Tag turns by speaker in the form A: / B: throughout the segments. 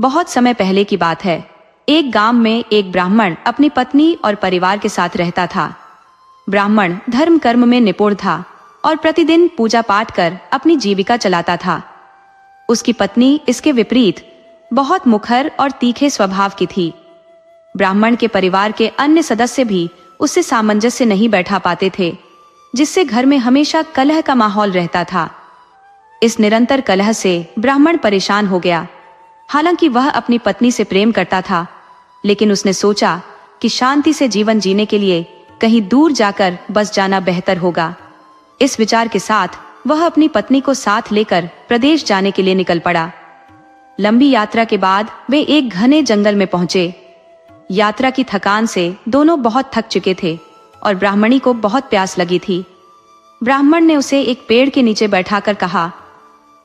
A: बहुत समय पहले की बात है। एक गांव में एक ब्राह्मण अपनी पत्नी और परिवार के साथ रहता था। ब्राह्मण धर्म कर्म में निपुण था और प्रतिदिन पूजा पाठ कर अपनी जीविका चलाता था। उसकी पत्नी इसके विपरीत बहुत मुखर और तीखे स्वभाव की थी। ब्राह्मण के परिवार के अन्य सदस्य भी उससे सामंजस्य नहीं बैठा पाते थे, जिससे घर में हमेशा कलह का माहौल रहता था। इस निरंतर कलह से ब्राह्मण परेशान हो गया। हालांकि वह अपनी पत्नी से प्रेम करता था, लेकिन उसने सोचा कि शांति से जीवन जीने के लिए कहीं दूर जाकर बस जाना बेहतर होगा। इस विचार के साथ वह अपनी पत्नी को साथ लेकर प्रदेश जाने के लिए निकल पड़ा। लंबी यात्रा के बाद वे एक घने जंगल में पहुंचे। यात्रा की थकान से दोनों बहुत थक चुके थे और ब्राह्मणी को बहुत प्यास लगी थी। ब्राह्मण ने उसे एक पेड़ के नीचे बैठाकर कहा,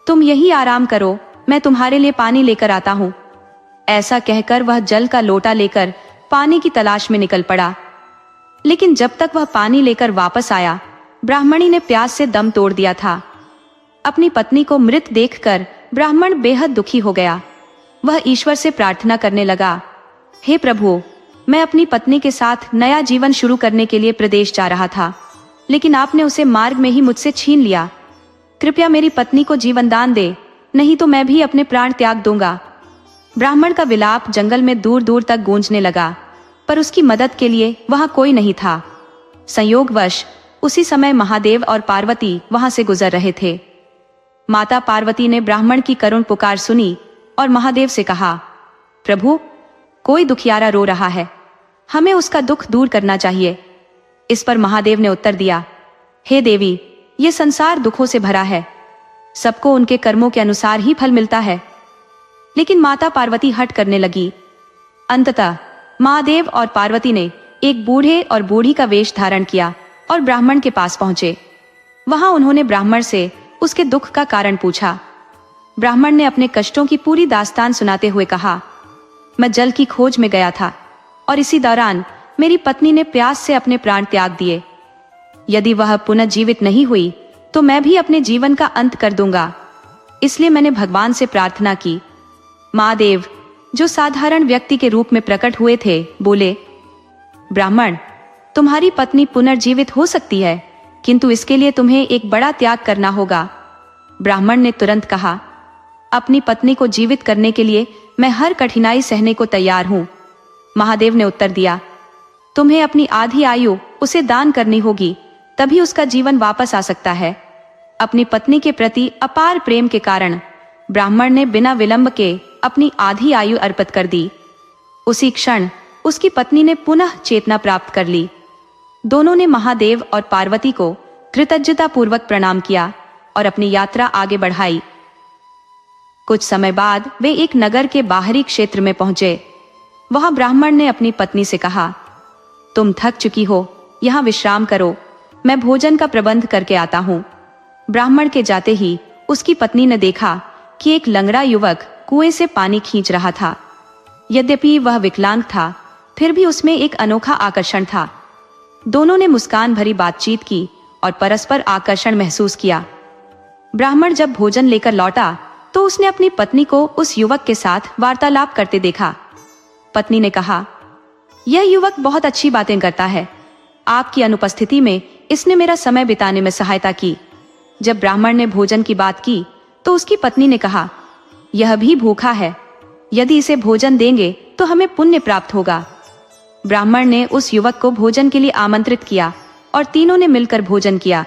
A: तुम यहीं आराम करो, मैं तुम्हारे लिए पानी लेकर आता हूँ। ऐसा कहकर वह जल का लोटा लेकर पानी की तलाश में निकल पड़ा। लेकिन जब तक वह पानी लेकर वापस आया, ब्राह्मणी ने प्यास से दम तोड़ दिया था। अपनी पत्नी को मृत देखकर ब्राह्मण बेहद दुखी हो गया। वह ईश्वर से प्रार्थना करने लगा, हे प्रभु, मैं अपनी पत्नी के साथ नया जीवन शुरू करने के लिए प्रदेश जा रहा था, लेकिन आपने उसे मार्ग में ही मुझसे छीन लिया। कृपया मेरी पत्नी को जीवन दान दे, नहीं तो मैं भी अपने प्राण त्याग दूंगा। ब्राह्मण का विलाप जंगल में दूर दूर तक गूंजने लगा, पर उसकी मदद के लिए वहां कोई नहीं था। संयोगवश उसी समय महादेव और पार्वती वहां से गुजर रहे थे। माता पार्वती ने ब्राह्मण की करुण पुकार सुनी और महादेव से कहा, प्रभु, कोई दुखियारा रो रहा है, हमें उसका दुख दूर करना चाहिए। इस पर महादेव ने उत्तर दिया, हे देवी, ये संसार दुखों से भरा है, सबको उनके कर्मों के अनुसार ही फल मिलता है। लेकिन माता पार्वती हट करने लगी। अंततः महादेव और पार्वती ने एक बूढ़े और बूढ़ी का वेश धारण किया और ब्राह्मण के पास पहुंचे। वहां उन्होंने ब्राह्मण से उसके दुख का कारण पूछा। ब्राह्मण ने अपने कष्टों की पूरी दास्तान सुनाते हुए कहा, मैं जल की खोज में गया था और इसी दौरान मेरी पत्नी ने प्यास से अपने प्राण त्याग दिए। यदि वह पुनर्जीवित नहीं हुई तो मैं भी अपने जीवन का अंत कर दूंगा। इसलिए मैंने भगवान से प्रार्थना की। महादेव, जो साधारण व्यक्ति के रूप में प्रकट हुए थे, बोले, ब्राह्मण, तुम्हारी पत्नी पुनर्जीवित हो सकती है, किंतु इसके लिए तुम्हें एक बड़ा त्याग करना होगा। ब्राह्मण ने तुरंत कहा, अपनी पत्नी को जीवित करने के लिए मैं हर कठिनाई सहने को तैयार हूं। महादेव ने उत्तर दिया, तुम्हें अपनी आधी आयु उसे दान करनी होगी, तभी उसका जीवन वापस आ सकता है। अपनी पत्नी के प्रति अपार प्रेम के कारण ब्राह्मण ने बिना विलंब के अपनी आधी आयु अर्पित कर दी। उसी क्षण उसकी पत्नी ने पुनः चेतना प्राप्त कर ली। दोनों ने महादेव और पार्वती को कृतज्ञता पूर्वक प्रणाम किया और अपनी यात्रा आगे बढ़ाई। कुछ समय बाद वे एक नगर के बाहरी क्षेत्र में पहुंचे। वहां ब्राह्मण ने अपनी पत्नी से कहा, तुम थक चुकी हो, यहां विश्राम करो, मैं भोजन का प्रबंध करके आता हूं। ब्राह्मण के जाते ही उसकी पत्नी ने देखा कि एक लंगड़ा युवक कुएं से पानी खींच रहा था। यद्यपि वह विकलांग था, फिर भी उसमें एक अनोखा आकर्षण था। दोनों ने मुस्कान भरी बातचीत की और परस्पर आकर्षण महसूस किया। ब्राह्मण जब भोजन लेकर लौटा तो उसने अपनी पत्नी को उस युवक के साथ वार्तालाप करते देखा। पत्नी ने कहा, यह युवक बहुत अच्छी बातें करता है, आपकी अनुपस्थिति में इसने मेरा समय बिताने में सहायता की। जब ब्राह्मण ने भोजन की बात की तो उसकी पत्नी ने कहा, यह भी भूखा है, यदि इसे भोजन देंगे तो हमें पुण्य प्राप्त होगा। ब्राह्मण ने उस युवक को भोजन के लिए आमंत्रित किया और तीनों ने मिलकर भोजन किया।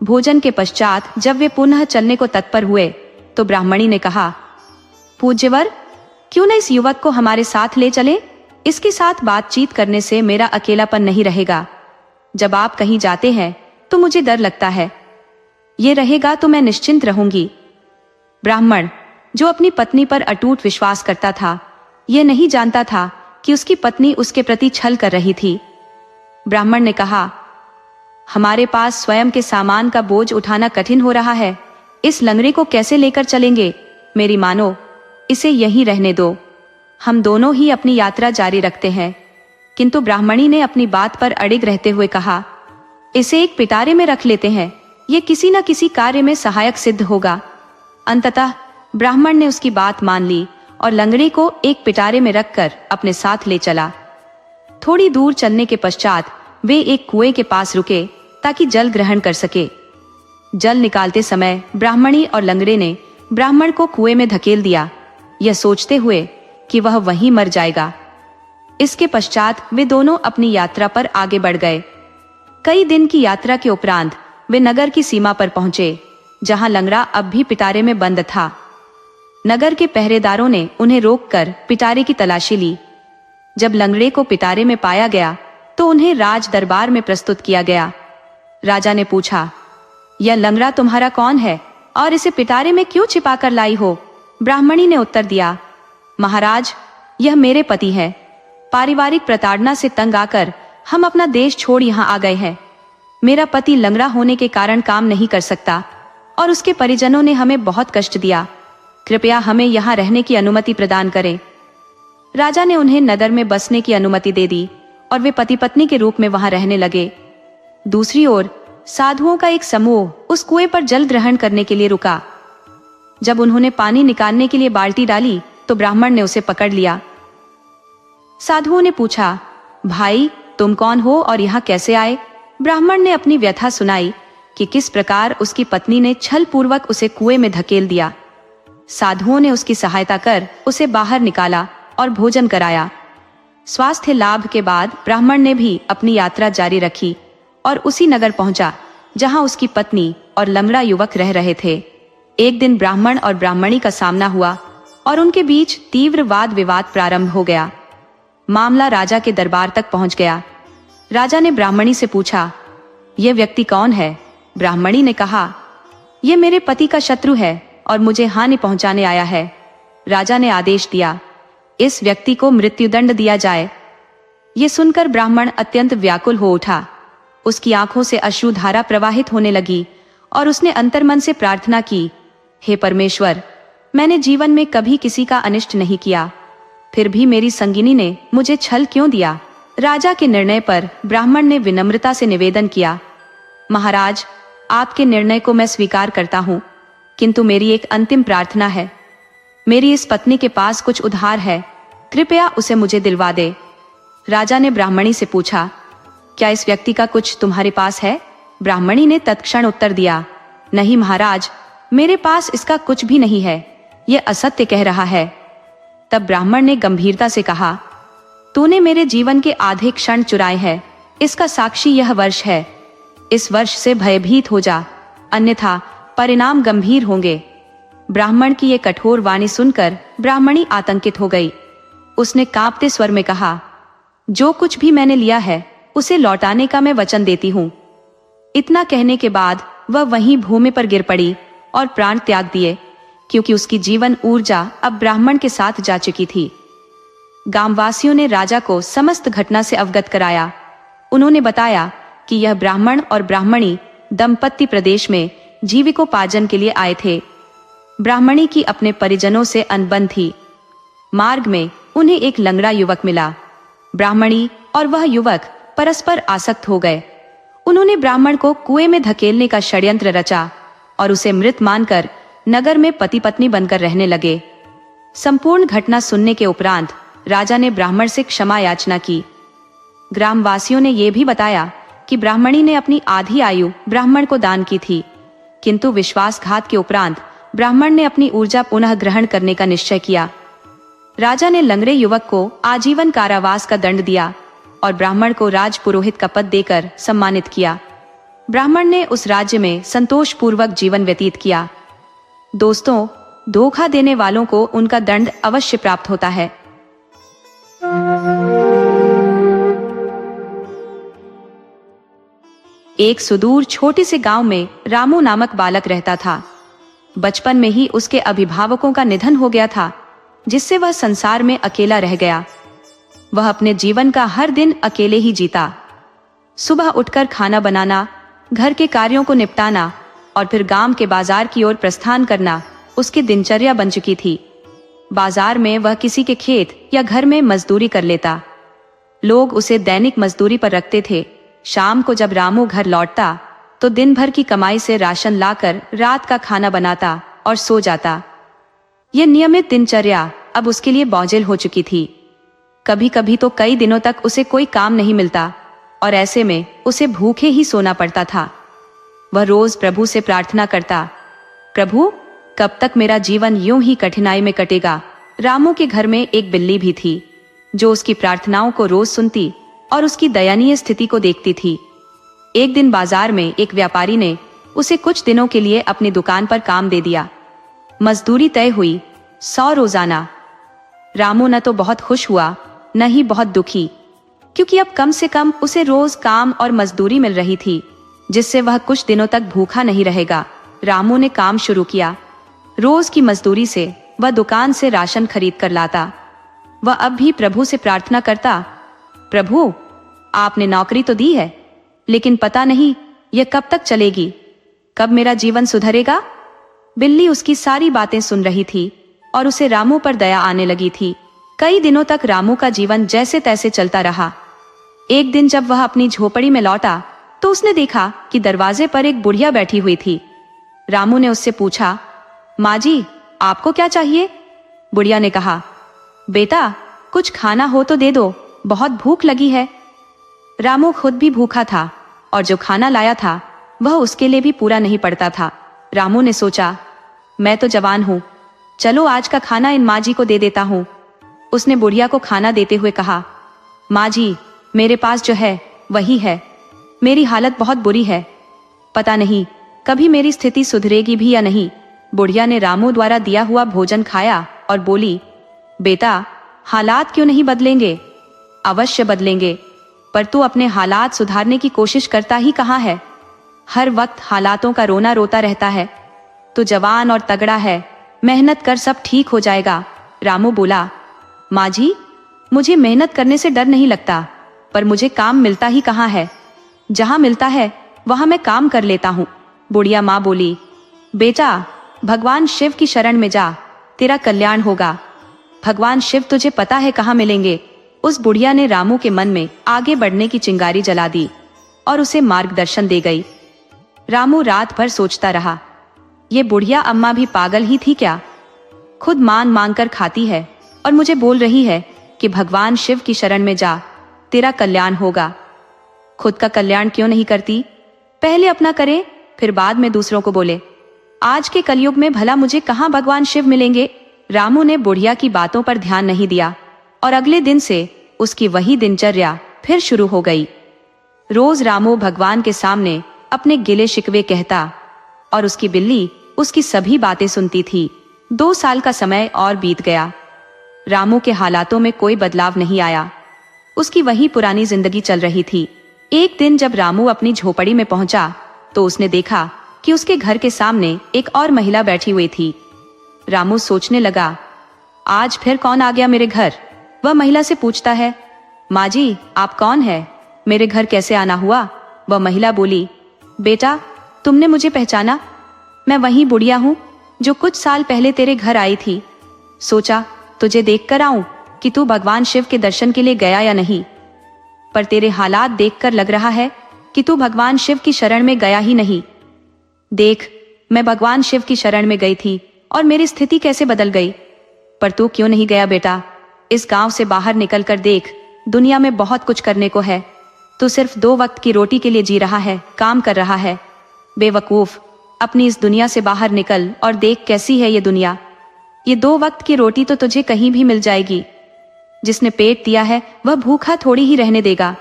A: भोजन के पश्चात जब वे पुनः चलने को तत्पर हुए तो ब्राह्मणी ने कहा, पूज्यवर, क्यों न इस युवक को हमारे साथ ले चले? इसके साथ बातचीत करने से मेरा अकेलापन नहीं रहेगा। जब आप कहीं जाते हैं तो मुझे डर लगता है, ये रहेगा तो मैं निश्चिंत रहूंगी। ब्राह्मण, जो अपनी पत्नी पर अटूट विश्वास करता था, यह नहीं जानता था कि उसकी पत्नी उसके प्रति छल कर रही थी। ब्राह्मण ने कहा, हमारे पास स्वयं के सामान का बोझ उठाना कठिन हो रहा है, इस लंगड़े को कैसे लेकर चलेंगे? मेरी मानो, इसे यहीं रहने दो, हम दोनों ही अपनी यात्रा जारी रखते हैं। किंतु ब्राह्मणी ने अपनी बात पर अड़िग रहते हुए कहा, इसे एक पिटारे में रख लेते हैं, ये किसी न किसी कार्य में सहायक सिद्ध होगा। अंततः ब्राह्मण ने उसकी बात मान ली और लंगड़े को एक पिटारे में रखकर अपने साथ ले चला। थोड़ी दूर चलने के पश्चात वे एक कुएं के पास रुके ताकि जल ग्रहण कर सके। जल निकालते समय ब्राह्मणी और लंगड़े ने ब्राह्मण को कुएं में धकेल दिया, यह सोचते हुए कि वह वहीं मर जाएगा। इसके पश्चात वे दोनों अपनी यात्रा पर आगे बढ़ गए। कई दिन की यात्रा के उपरांत वे नगर की सीमा पर पहुंचे, जहां लंगड़ा अब भी पिटारे में बंद था। नगर के पहरेदारों ने उन्हें रोककर पिटारे की तलाशी ली। जब लंगड़े को पिटारे में पाया गया तो उन्हें राज दरबार में प्रस्तुत किया गया। राजा ने पूछा, यह लंगड़ा तुम्हारा कौन है और इसे पिटारे में क्यों छिपा कर लाई हो? ब्राह्मणी ने उत्तर दिया, महाराज, यह मेरे पति है। पारिवारिक प्रताड़ना से तंग आकर हम अपना देश छोड़ यहाँ आ गए हैं। मेरा पति लंगड़ा होने के कारण काम नहीं कर सकता और उसके परिजनों ने हमें बहुत कष्ट दिया। कृपया हमें यहाँ रहने की अनुमति प्रदान करें। राजा ने उन्हें नगर में बसने की अनुमति दे दी और वे पति पत्नी के रूप में वहां रहने लगे। दूसरी ओर साधुओं का एक समूह उस कुएं पर जल ग्रहण करने के लिए रुका। जब उन्होंने पानी निकालने के लिए बाल्टी डाली तो ब्राह्मण ने उसे पकड़ लिया। साधुओं ने पूछा, भाई, तुम कौन हो और यहाँ कैसे आए? ब्राह्मण ने अपनी व्यथा सुनाई कि किस प्रकार उसकी पत्नी ने छल पूर्वक उसे कुएं में धकेल दिया। साधुओं ने उसकी सहायता कर उसे बाहर निकाला और भोजन कराया। स्वास्थ्य लाभ के बाद ब्राह्मण ने भी अपनी यात्रा जारी रखी और उसी नगर पहुंचा जहां उसकी पत्नी और लंगड़ा युवक रह रहे थे। एक दिन ब्राह्मण और ब्राह्मणी का सामना हुआ और उनके बीच तीव्र वाद विवाद प्रारंभ हो गया। मामला राजा के दरबार तक पहुंच गया। राजा ने ब्राह्मणी से पूछा, यह व्यक्ति कौन है? ब्राह्मणी ने कहा, यह मेरे पति का शत्रु है और मुझे हानि पहुंचाने आया है। राजा ने आदेश दिया, इस व्यक्ति को मृत्युदंड दिया जाए। ये सुनकर ब्राह्मण अत्यंत व्याकुल हो उठा। उसकी आंखों से अश्रुधारा प्रवाहित होने लगी और उसने अंतर्मन से प्रार्थना की, हे परमेश्वर, मैंने जीवन में कभी किसी का अनिष्ट नहीं किया, फिर भी मेरी संगिनी ने मुझे छल क्यों दिया? राजा के निर्णय पर ब्राह्मण ने विनम्रता से निवेदन किया, महाराज, आपके निर्णय को मैं स्वीकार करता हूँ, किंतु मेरी एक अंतिम प्रार्थना है। मेरी इस पत्नी के पास कुछ उधार है, कृपया उसे मुझे दिलवा दे। राजा ने ब्राह्मणी से पूछा, क्या इस व्यक्ति का कुछ तुम्हारे पास है? ब्राह्मणी ने तत्क्षण उत्तर दिया, नहीं महाराज, मेरे पास इसका कुछ भी नहीं है, यह असत्य कह रहा है। तब ब्राह्मण ने गंभीरता से कहा, तूने मेरे जीवन के आधे क्षण चुराए हैं, इसका साक्षी यह वर्ष है। इस वर्ष से भयभीत हो जा, अन्यथा परिणाम गंभीर होंगे। ब्राह्मण की ये कठोर वाणी सुनकर ब्राह्मणी आतंकित हो गई। उसने कांपते स्वर में कहा, जो कुछ भी मैंने लिया है उसे लौटाने का मैं वचन देती हूँ। इतना कहने के बाद वह वहीं भूमि पर गिर पड़ी और प्राण त्याग दिए, क्योंकि उसकी जीवन ऊर्जा अब ब्राह्मण के साथ जा चुकी थी। गांववासियों ने राजा को समस्त घटना से अवगत कराया। उन्होंने बताया कि यह ब्राह्मण और ब्राह्मणी दंपत्ति प्रदेश में जीविकोपार्जन के लिए आए थे। ब्राह्मणी की अपने परिजनों से अनबन थी। मार्ग में उन्हें एक लंगड़ा युवक मिला। ब्राह्मणी और वह युवक परस्पर आसक्त हो गए। उन्होंने ब्राह्मण को कुएं में धकेलने का षड्यंत्र रचा और उसे मृत मानकर नगर में पति पत्नी बनकर रहने लगे। संपूर्ण घटना सुनने के उपरांत राजा ने ब्राह्मण से क्षमा याचना की। ग्रामवासियों ने यह भी बताया कि ब्राह्मणी ने अपनी आधी आयु ब्राह्मण को दान की थी, किंतु विश्वासघात के उपरांत ब्राह्मण ने अपनी ऊर्जा पुनः ग्रहण करने का निश्चय किया। राजा ने लंगड़े युवक को आजीवन कारावास का दंड दिया और ब्राह्मण को राज पुरोहित का पद देकर सम्मानित किया। ब्राह्मण ने उस राज्य में संतोषपूर्वक जीवन व्यतीत किया। दोस्तों, धोखा देने वालों को उनका दंड अवश्य प्राप्त होता है। एक सुदूर छोटे से गांव में रामू नामक बालक रहता था। बचपन में ही उसके अभिभावकों का निधन हो गया था, जिससे वह संसार में अकेला रह गया। वह अपने जीवन का हर दिन अकेले ही जीता। सुबह उठकर खाना बनाना, घर के कार्यों को निपटाना और फिर गांव के बाजार की ओर प्रस्थान करना उसकी दिनचर्या बन चुकी थी। बाजार में वह किसी के खेत या घर में मजदूरी कर लेता। लोग उसे दैनिक मजदूरी पर रखते थे। शाम को जब रामू घर लौटता तो दिन भर की कमाई से राशन लाकर रात का खाना बनाता और सो जाता। यह नियमित दिनचर्या अब उसके लिए बोझिल हो चुकी थी। कभी कभी तो कई दिनों तक उसे कोई काम नहीं मिलता और ऐसे में उसे भूखे ही सोना पड़ता था। वह रोज प्रभु से प्रार्थना करता, प्रभु कब तक मेरा जीवन यूं ही कठिनाई में कटेगा। रामू के घर में एक बिल्ली भी थी जो उसकी प्रार्थनाओं को रोज सुनती और उसकी दयनीय स्थिति को देखती थी। एक दिन बाजार में एक व्यापारी ने उसे कुछ दिनों के लिए अपनी दुकान पर काम दे दिया। मजदूरी तय हुई 100 रोजाना। रामू न तो बहुत खुश हुआ न ही बहुत दुखी, क्योंकि अब कम से कम उसे रोज काम और मजदूरी मिल रही थी जिससे वह कुछ दिनों तक भूखा नहीं रहेगा। रामू ने काम शुरू किया। रोज की मजदूरी से वह दुकान से राशन खरीद कर लाता। वह अब भी प्रभु से प्रार्थना करता, प्रभु आपने नौकरी तो दी है, लेकिन पता नहीं यह कब तक चलेगी, कब मेरा जीवन सुधरेगा। बिल्ली उसकी सारी बातें सुन रही थी और उसे रामू पर दया आने लगी थी। कई दिनों तक रामू का जीवन जैसे तैसे चलता रहा। एक दिन जब वह अपनी झोपड़ी में लौटा तो उसने देखा कि दरवाजे पर एक बुढ़िया बैठी हुई थी। रामू ने उससे पूछा, माँ जी आपको क्या चाहिए? बुढ़िया ने कहा, बेटा कुछ खाना हो तो दे दो, बहुत भूख लगी है। रामू खुद भी भूखा था और जो खाना लाया था वह उसके लिए भी पूरा नहीं पड़ता था। रामू ने सोचा, मैं तो जवान हूँ, चलो आज का खाना इन माँ जी को दे देता हूँ। उसने बुढ़िया को खाना देते हुए कहा, माँ जी मेरे पास जो है वही है, मेरी हालत बहुत बुरी है, पता नहीं कभी मेरी स्थिति सुधरेगी भी या नहीं। बुढ़िया ने रामू द्वारा दिया हुआ भोजन खाया और बोली, बेटा हालात क्यों नहीं बदलेंगे? अवश्य बदलेंगे, पर तू अपने हालात सुधारने की कोशिश करता ही कहाँ है? हर वक्त हालातों का रोना रोता रहता है। तू जवान और तगड़ा है, मेहनत कर सब ठीक हो जाएगा। रामू बोला, माँ जी मुझे मेहनत करने से डर नहीं लगता, पर मुझे काम मिलता ही कहाँ है? जहाँ मिलता है वहाँ मैं काम कर लेता हूँ। बुढ़िया माँ बोली, बेटा भगवान शिव की शरण में जा, तेरा कल्याण होगा। भगवान शिव तुझे पता है कहाँ मिलेंगे। उस बुढ़िया ने रामू के मन में आगे बढ़ने की चिंगारी जला दी और उसे मार्गदर्शन दे गई। रामू रात भर सोचता रहा, ये बुढ़िया अम्मा भी पागल ही थी क्या? खुद मांग कर खाती है और मुझे बोल रही है कि भगवान शिव की शरण में जा, तेरा कल्याण होगा। खुद का कल्याण क्यों नहीं करती? पहले अपना करे फिर बाद में दूसरों को बोले। आज के कलयुग में भला मुझे कहाँ भगवान शिव मिलेंगे? रामू ने बुढ़िया की बातों पर ध्यान नहीं दिया और अगले दिन से उसकी वही दिनचर्या फिर शुरू हो गई। रोज रामू भगवान के सामने अपने गिले शिकवे कहता और उसकी बिल्ली उसकी सभी बातें सुनती थी। 2 साल का समय और बीत गया। रामू के हालातों में कोई बदलाव नहीं आया, उसकी वही पुरानी जिंदगी चल रही थी। एक दिन जब रामू अपनी झोपड़ी में पहुंचा तो उसने देखा कि उसके घर के सामने एक और महिला बैठी हुई थी। रामू सोचने लगा, आज फिर कौन आ गया मेरे घर? वह महिला से पूछता है, माँ जी आप कौन है? मेरे घर कैसे आना हुआ? वह महिला बोली, बेटा तुमने मुझे पहचाना? मैं वही बुढ़िया हूँ जो कुछ साल पहले तेरे घर आई थी। सोचा तुझे देख कर आऊं कि तू भगवान शिव के दर्शन के लिए गया या नहीं, पर तेरे हालात देखकर लग रहा है कि तू भगवान शिव की शरण में गया ही नहीं। देख मैं भगवान शिव की शरण में गई थी और मेरी स्थिति कैसे बदल गई, पर तू क्यों नहीं गया बेटा? इस गांव से बाहर निकल कर देख, दुनिया में बहुत कुछ करने को है। तू सिर्फ 2 वक्त की रोटी के लिए जी रहा है, काम कर रहा है। बेवकूफ, अपनी इस दुनिया से बाहर निकल और देख कैसी है ये दुनिया। ये 2 वक्त की रोटी तो तुझे कहीं भी मिल जाएगी। जिसने पेट दिया है वह भूखा थोड़ी ही रहने देगा,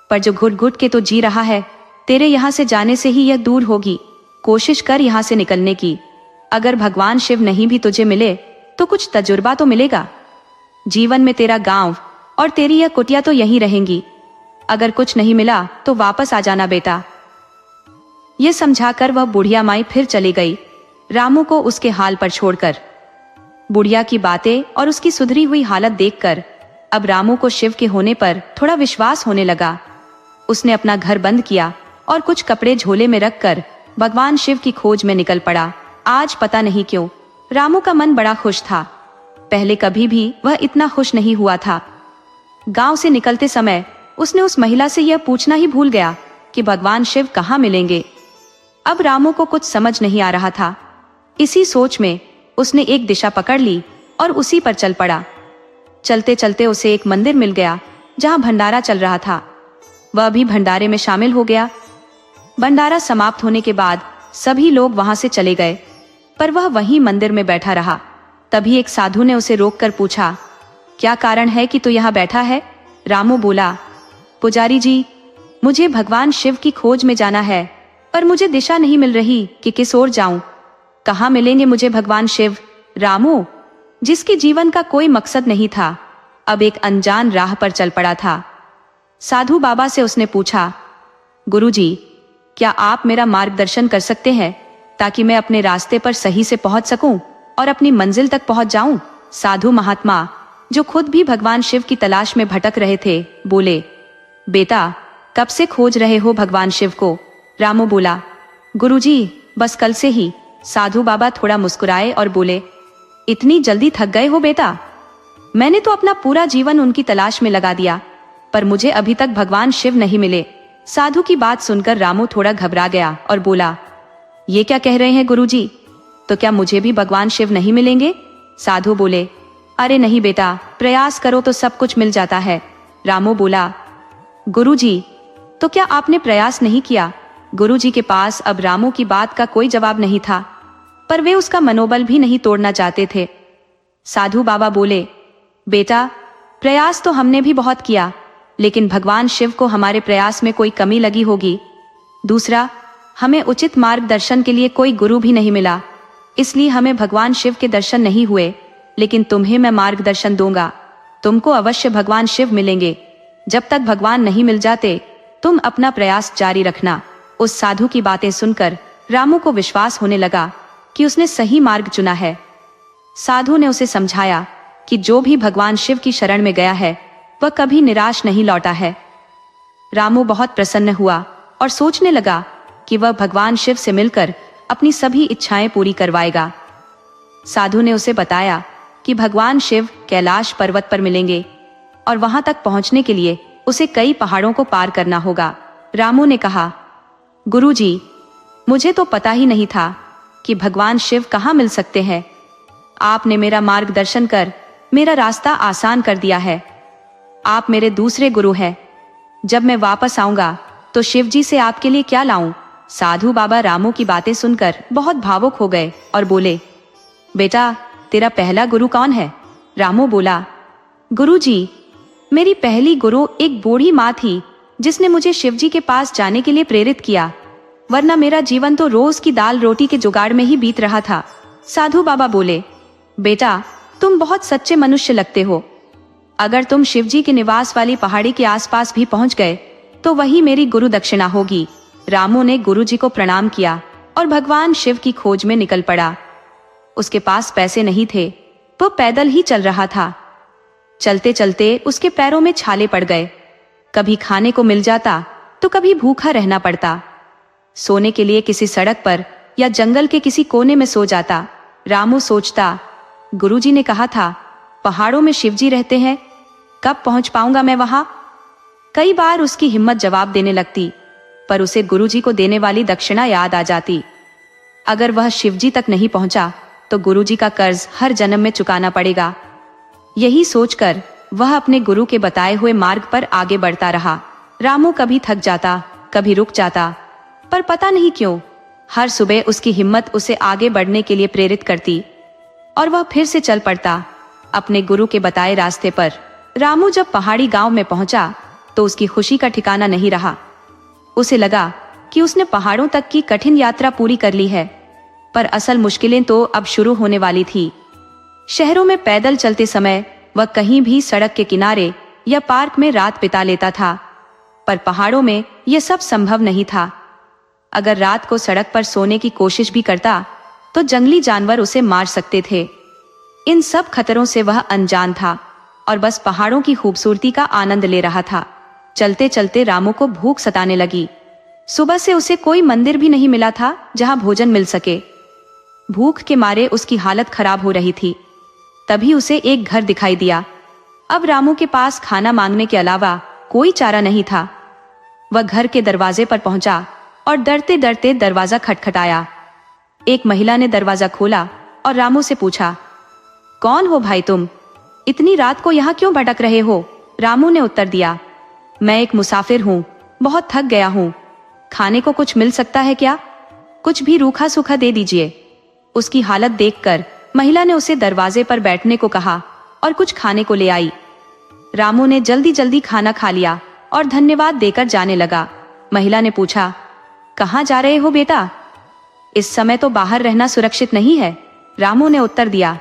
A: पर जो घुट घुट के तो जी रहा है, तेरे यहाँ से जाने से ही यह दूर होगी। कोशिश कर यहाँ से निकलने की। अगर भगवान शिव नहीं भी तुझे मिले तो कुछ तजुर्बा तो मिलेगा। जीवन में तेरा गांव और तेरी यह कुटिया तो यहीं रहेंगी। अगर कुछ नहीं मिला तो वापस आ जाना बेटा। ये समझाकर वह बुढ़िया माई फिर चली गई, रामू को उसके हाल पर छोड़कर। बुढ़िया की बातें और उसकी सुधरी हुई हालत देखकर अब रामू को शिव के होने पर थोड़ा विश्वास होने लगा। उसने अपना घर बंद किया और कुछ कपड़े झोले में रखकर भगवान शिव की खोज में निकल पड़ा। आज पता नहीं क्यों रामू का मन बड़ा खुश था। पहले कभी भी वह इतना खुश नहीं हुआ था। गांव से निकलते समय उसने उस महिला से यह पूछना ही भूल गया कि भगवान शिव कहाँ मिलेंगे। अब रामू को कुछ समझ नहीं आ रहा था। इसी सोच में उसने एक दिशा पकड़ ली और उसी पर चल पड़ा। चलते चलते उसे एक मंदिर मिल गया जहां भंडारा चल रहा था। वह भी भंडारे में शामिल हो गया। भंडारा समाप्त होने के बाद सभी लोग वहां से चले गए, पर वह वहीं मंदिर में बैठा रहा। तभी एक साधु ने उसे रोककर पूछा, क्या कारण है कि तू यहाँ बैठा है? रामू बोला, पुजारी जी, मुझे भगवान शिव की खोज में जाना है, पर मुझे दिशा नहीं मिल रही कि किस ओर जाऊं। कहाँ मिलेंगे मुझे भगवान शिव? रामू, जिसके जीवन का कोई मकसद नहीं था, अब एक अनजान राह पर चल पड़ा था। साधु बाबा से उसने पूछा, गुरुजी, क्या आप मेरा मार्गदर्शन कर सकते हैं ताकि मैं अपने रास्ते पर सही से पहुंच सकूं और अपनी मंजिल तक पहुंच जाऊं? साधु महात्मा, जो खुद भी भगवान शिव की तलाश में भटक रहे थे, बोले, बेटा, कब से खोज रहे हो भगवान शिव को? रामू बोला, गुरुजी, बस कल से ही। साधु बाबा थोड़ा मुस्कुराए और बोले, इतनी जल्दी थक गए हो बेटा? मैंने तो अपना पूरा जीवन उनकी तलाश में लगा दिया, पर मुझे अभी तक भगवान शिव नहीं मिले। साधु की बात सुनकर रामू थोड़ा घबरा गया और बोला, ये क्या कह रहे हैं गुरुजी? तो क्या मुझे भी भगवान शिव नहीं मिलेंगे? साधु बोले, अरे नहीं बेटा, प्रयास करो तो सब कुछ मिल जाता है। रामू बोला, गुरुजी, तो क्या आपने प्रयास नहीं किया? गुरुजी के पास अब रामू की बात का कोई जवाब नहीं था, पर वे उसका मनोबल भी नहीं तोड़ना चाहते थे। साधु बाबा बोले, बेटा, प्रयास तो हमने भी बहुत किया, लेकिन भगवान शिव को हमारे प्रयास में कोई कमी लगी होगी। दूसरा, हमें उचित मार्गदर्शन के लिए कोई गुरु भी नहीं मिला, इसलिए हमें भगवान शिव के दर्शन नहीं हुए। लेकिन तुम्हें मैं मार्गदर्शन दूंगा, तुमको अवश्य भगवान शिव मिलेंगे। जब तक भगवान नहीं मिल जाते, तुम अपना प्रयास जारी रखना। उस साधु की बातें सुनकर रामू को विश्वास होने लगा कि उसने सही मार्ग चुना है। साधु ने उसे समझाया कि जो भी भगवान शिव की शरण में गया है, वह कभी निराश नहीं लौटा है। रामू बहुत प्रसन्न हुआ और सोचने लगा कि वह भगवान शिव से मिलकर अपनी सभी इच्छाएं पूरी करवाएगा। साधु ने उसे बताया कि भगवान शिव कैलाश पर्वत पर मिलेंगे और वहां तक पहुंचने के लिए उसे कई पहाड़ों को पार करना होगा। रामू ने कहा, गुरुजी, मुझे तो पता ही नहीं था कि भगवान शिव कहाँ मिल सकते हैं। आपने मेरा मार्गदर्शन कर मेरा रास्ता आसान कर दिया है। आप मेरे दूसरे गुरु हैं। जब मैं वापस आऊंगा तो शिव जी से आपके लिए क्या लाऊं? साधु बाबा रामू की बातें सुनकर बहुत भावुक हो गए और बोले, बेटा, तेरा पहला गुरु कौन है? रामू बोला, गुरुजी, मेरी पहली गुरु एक बूढ़ी माँ थी जिसने मुझे शिवजी के पास जाने के लिए प्रेरित किया, वरना मेरा जीवन तो रोज की दाल रोटी के जुगाड़ में ही बीत रहा था। साधु बाबा बोले, बेटा, तुम बहुत सच्चे मनुष्य लगते हो। अगर तुम शिवजी के निवास वाली पहाड़ी के आसपास भी पहुंच गए तो वही मेरी गुरु दक्षिणा होगी। रामू ने गुरुजी को प्रणाम किया और भगवान शिव की खोज में निकल पड़ा। उसके पास पैसे नहीं थे, वो पैदल ही चल रहा था। चलते चलते उसके पैरों में छाले पड़ गए। कभी खाने को मिल जाता तो कभी भूखा रहना पड़ता। सोने के लिए किसी सड़क पर या जंगल के किसी कोने में सो जाता। रामू सोचता, गुरुजी ने कहा था पहाड़ों में शिवजी रहते हैं, कब पहुंच पाऊंगा मैं वहां? कई बार उसकी हिम्मत जवाब देने लगती, पर उसे गुरुजी को देने वाली दक्षिणा याद आ जाती। अगर वह शिवजी तक नहीं पहुंचा तो गुरुजी का कर्ज हर जन्म में चुकाना पड़ेगा। यही सोचकर वह अपने गुरु के बताए हुए मार्ग पर आगे बढ़ता रहा। रामू कभी थक जाता, कभी रुक जाता, पर पता नहीं क्यों हर सुबह उसकी हिम्मत उसे आगे बढ़ने के लिए प्रेरित करती और वह फिर से चल पड़ता अपने गुरु के बताए रास्ते पर। रामू जब पहाड़ी गांव में पहुंचा तो उसकी खुशी का ठिकाना नहीं रहा। उसे लगा कि उसने पहाड़ों तक की कठिन यात्रा पूरी कर ली है, पर असल मुश्किलें तो अब शुरू होने वाली थी। शहरों में पैदल चलते समय वह कहीं भी सड़क के किनारे या पार्क में रात बिता लेता था, पर पहाड़ों में यह सब संभव नहीं था। अगर रात को सड़क पर सोने की कोशिश भी करता तो जंगली जानवर उसे मार सकते थे। इन सब खतरों से वह अनजान था और बस पहाड़ों की खूबसूरती का आनंद ले रहा था। चलते चलते रामू को भूख सताने लगी। सुबह से उसे कोई मंदिर भी नहीं मिला था जहां भोजन मिल सके। भूख के मारे उसकी हालत खराब हो रही थी। तभी उसे एक घर दिखाई दिया। अब रामू के पास खाना मांगने के अलावा कोई चारा नहीं था। वह घर के दरवाजे पर पहुंचा और डरते डरते दरवाजा खटखटाया। एक महिला ने दरवाजा खोला और रामू से पूछा, कौन हो भाई तुम? इतनी रात को यहाँ क्यों भटक रहे हो? रामू ने उत्तर दिया, मैं एक मुसाफिर हूँ, बहुत थक गया हूँ। खाने को कुछ मिल सकता है क्या? कुछ भी रूखा सूखा दे दीजिए। उसकी हालत देखकर महिला ने उसे दरवाजे पर बैठने को कहा और कुछ खाने को ले आई। रामू ने जल्दी जल्दी खाना खा लिया और धन्यवाद देकर जाने लगा। महिला ने पूछा, कहाँ जा रहे हो बेटा? इस समय तो बाहर रहना सुरक्षित नहीं है। रामू ने उत्तर दिया,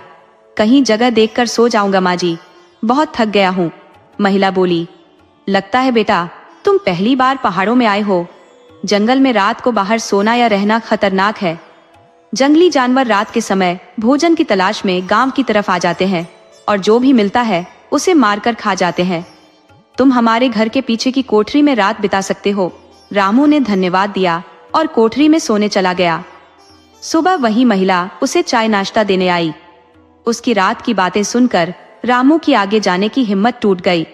A: कहीं जगह देखकर सो जाऊंगा माँ जी, बहुत थक गया हूँ। महिला बोली, लगता है बेटा तुम पहली बार पहाड़ों में आए हो। जंगल में रात को बाहर सोना या रहना खतरनाक है। जंगली जानवर रात के समय भोजन की तलाश में गांव की तरफ आ जाते हैं और जो भी मिलता है उसे मारकर खा जाते हैं। तुम हमारे घर के पीछे की कोठरी में रात बिता सकते हो। रामू ने धन्यवाद दिया और कोठरी में सोने चला गया। सुबह वही महिला उसे चाय नाश्ता देने आई। उसकी रात की बातें सुनकर रामू की आगे जाने की हिम्मत टूट गई।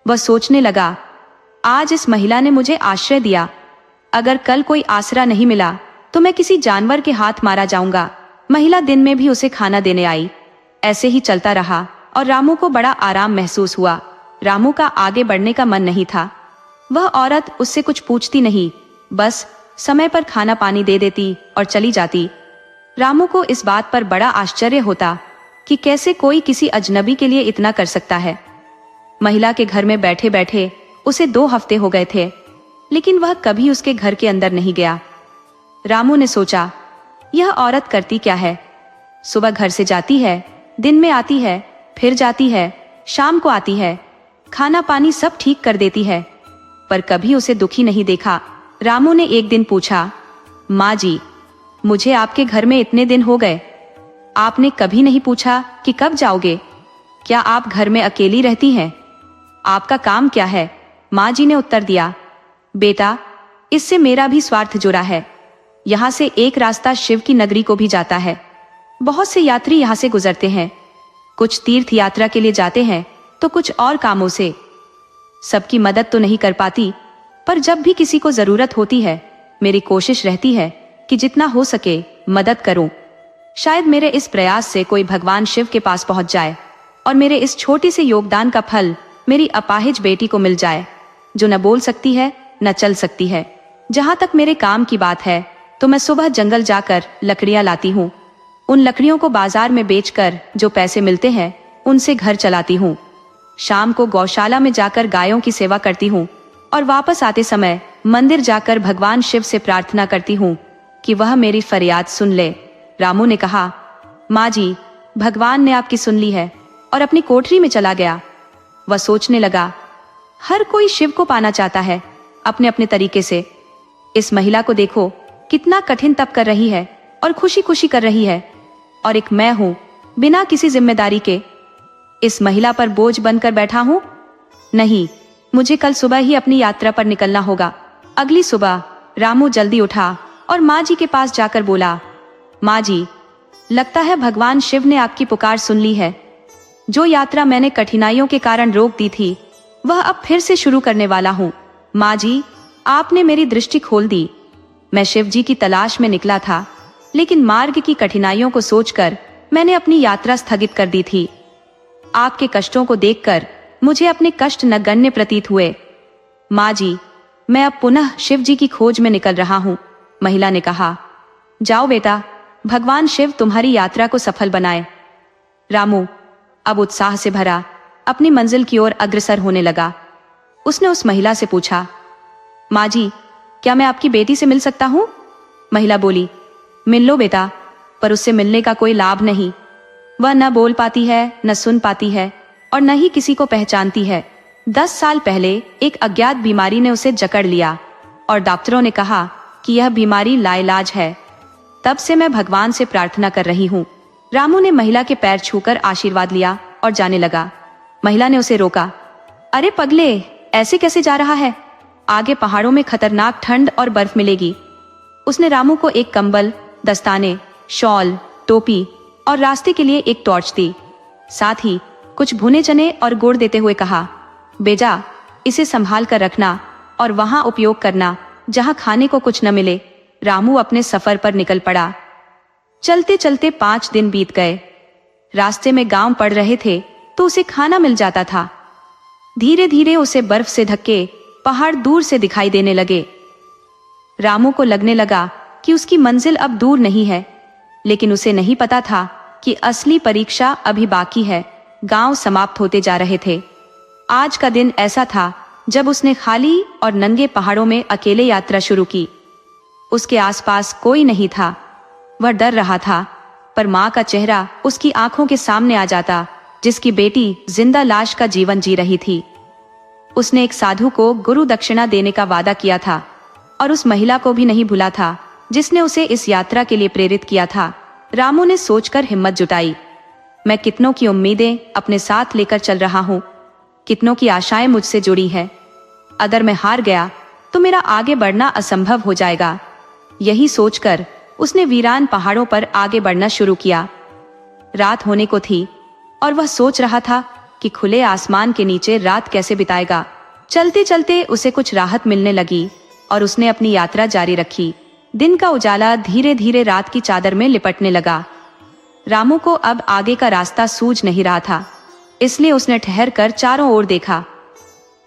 A: वह सोचने लगा, आज इस महिला ने मुझे आश्रय दिया, अगर कल कोई आसरा नहीं मिला तो मैं किसी जानवर के हाथ मारा जाऊंगा। महिला दिन में भी उसे खाना देने आई। ऐसे ही चलता रहा और रामू को बड़ा आराम महसूस हुआ। रामू का आगे बढ़ने का मन नहीं था। वह औरत उससे कुछ पूछती नहीं, बस समय पर खाना पानी दे देती और चली जाती। रामू को इस बात पर बड़ा आश्चर्य होता कि कैसे कोई किसी अजनबी के लिए इतना कर सकता है। महिला के घर में बैठे बैठे उसे 2 हफ्ते हो गए थे, लेकिन वह कभी उसके घर के अंदर नहीं गया। रामू ने सोचा, यह औरत करती क्या है? सुबह घर से जाती है, दिन में आती है, फिर जाती है, शाम को आती है, खाना पानी सब ठीक कर देती है, पर कभी उसे दुखी नहीं देखा। रामू ने एक दिन पूछा, माँ जी, मुझे आपके घर में इतने दिन हो गए, आपने कभी नहीं पूछा कि कब जाओगे? क्या आप घर में अकेली रहती हैं? आपका काम क्या है? माँ जी ने उत्तर दिया, बेटा, इससे मेरा भी स्वार्थ जुड़ा है। यहाँ से एक रास्ता शिव की नगरी को भी जाता है। बहुत से यात्री यहाँ से गुजरते हैं, कुछ तीर्थ यात्रा के लिए जाते हैं तो कुछ और कामों से। सबकी मदद तो नहीं कर पाती, पर जब भी किसी को जरूरत होती है मेरी कोशिश रहती है कि जितना हो सके मदद करूं। शायद मेरे इस प्रयास से कोई भगवान शिव के पास पहुंच जाए और मेरे इस छोटे से योगदान का फल मेरी अपाहिज बेटी को मिल जाए, जो न बोल सकती है न चल सकती है। जहां तक मेरे काम की बात है तो मैं सुबह जंगल जाकर लकड़ियां लाती हूँ। उन लकड़ियों को बाजार में बेचकर जो पैसे मिलते हैं उनसे घर चलाती हूँ। शाम को गौशाला में जाकर गायों की सेवा करती हूँ और वापस आते समय मंदिर जाकर भगवान शिव से प्रार्थना करती हूँ कि वह मेरी फरियाद सुन ले। रामू ने कहा, माँ जी, भगवान ने आपकी सुन ली है, और अपनी कोठरी में चला गया। वह सोचने लगा, हर कोई शिव को पाना चाहता है अपने अपने तरीके से। इस महिला को देखो, कितना कठिन तप कर रही है और खुशी खुशी कर रही है, और एक मैं हूं बिना किसी जिम्मेदारी के, इस महिला पर बोझ बनकर बैठा हूं। नहीं, मुझे कल सुबह ही अपनी यात्रा पर निकलना होगा। अगली सुबह रामू जल्दी उठा और माँ जी के पास जाकर बोला, माँ जी, लगता है भगवान शिव ने आपकी पुकार सुन ली है। जो यात्रा मैंने कठिनाइयों के कारण रोक दी थी वह अब फिर से शुरू करने वाला हूँ। माँ जी, आपने मेरी दृष्टि खोल दी। मैं शिव जी की तलाश में निकला था, लेकिन मार्ग की कठिनाइयों को सोचकर मैंने अपनी यात्रा स्थगित कर दी थी। आपके कष्टों को देखकर मुझे अपने कष्ट नगण्य प्रतीत हुए। माँ जी, मैं अब पुनः शिव जी की खोज में निकल रहा हूँ। महिला ने कहा, जाओ बेटा, भगवान शिव तुम्हारी यात्रा को सफल बनाए। रामू अब उत्साह से भरा अपनी मंजिल की ओर अग्रसर होने लगा। उसने उस महिला से पूछा, माँ जी, क्या मैं आपकी बेटी से मिल सकता हूँ? महिला बोली, मिल लो बेटा, पर उससे मिलने का कोई लाभ नहीं। वह न बोल पाती है, न सुन पाती है, और न ही किसी को पहचानती है। 10 साल पहले एक अज्ञात बीमारी ने उसे जकड़ लिया और डॉक्टरों ने कहा कि यह बीमारी लाइलाज है। तब से मैं भगवान से प्रार्थना कर रही हूँ। रामू ने महिला के पैर छूकर आशीर्वाद लिया और जाने लगा। महिला ने उसे रोका, अरे पगले, ऐसे कैसे जा रहा है? आगे पहाड़ों में खतरनाक ठंड और बर्फ मिलेगी। उसने रामू को एक कंबल, दस्ताने, शॉल, टोपी और रास्ते के लिए एक टॉर्च दी। साथ ही कुछ भुने चने और गुड़ देते हुए कहा, बेजा, इसे संभाल कर रखना और वहां उपयोग करना जहां खाने को कुछ न मिले। रामू अपने सफर पर निकल पड़ा। चलते चलते 5 दिन बीत गए। रास्ते में गांव पड़ रहे थे तो उसे खाना मिल जाता था। धीरे धीरे उसे बर्फ से ढके पहाड़ दूर से दिखाई देने लगे। रामू को लगने लगा कि उसकी मंजिल अब दूर नहीं है, लेकिन उसे नहीं पता था कि असली परीक्षा अभी बाकी है। गांव समाप्त होते जा रहे थे। आज का दिन ऐसा था जब उसने खाली और नंगे पहाड़ों में अकेले यात्रा शुरू की। उसके आसपास कोई नहीं था। वह डर रहा था, पर माँ का चेहरा उसकी आंखों के सामने आ जाता, जिसकी बेटी जिंदा लाश का जीवन जी रही थी। उसने एक साधु को गुरु दक्षिणा देने का वादा किया था और उस महिला को भी नहीं भूला था जिसने उसे इस यात्रा के लिए प्रेरित किया था। रामू ने सोचकर हिम्मत जुटाई, मैं कितनों की उम्मीदें अपने साथ लेकर चल रहा हूँ, कितनों की आशाएं मुझसे जुड़ी है। अगर मैं हार गया तो मेरा आगे बढ़ना असंभव हो जाएगा। यही सोचकर उसने वीरान पहाड़ों पर आगे बढ़ना शुरू किया। रात होने को थी और वह सोच रहा था कि खुले आसमान के नीचे रात कैसे बिताएगा। चलते चलते उसे कुछ राहत मिलने लगी और उसने अपनी यात्रा जारी रखी। दिन का उजाला धीरे धीरे रात की चादर में लिपटने लगा। रामू को अब आगे का रास्ता सूझ नहीं रहा था, इसलिए उसने ठहर कर चारों ओर देखा।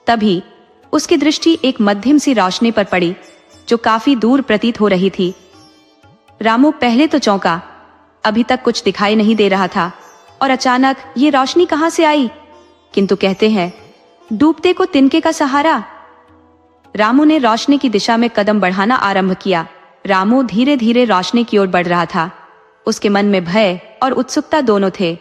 A: तभी उसकी दृष्टि एक मध्यम सी रोशनी पर पड़ी जो काफी दूर प्रतीत हो रही थी। रामू पहले तो चौंका, अभी तक कुछ दिखाई नहीं दे रहा था और अचानक ये रोशनी कहां से आई। किंतु कहते हैं डूबते को तिनके का सहारा। रामू ने रोशनी की दिशा में कदम बढ़ाना आरंभ किया। रामू धीरे धीरे रोशनी की ओर बढ़ रहा था। उसके मन में भय और उत्सुकता दोनों थे।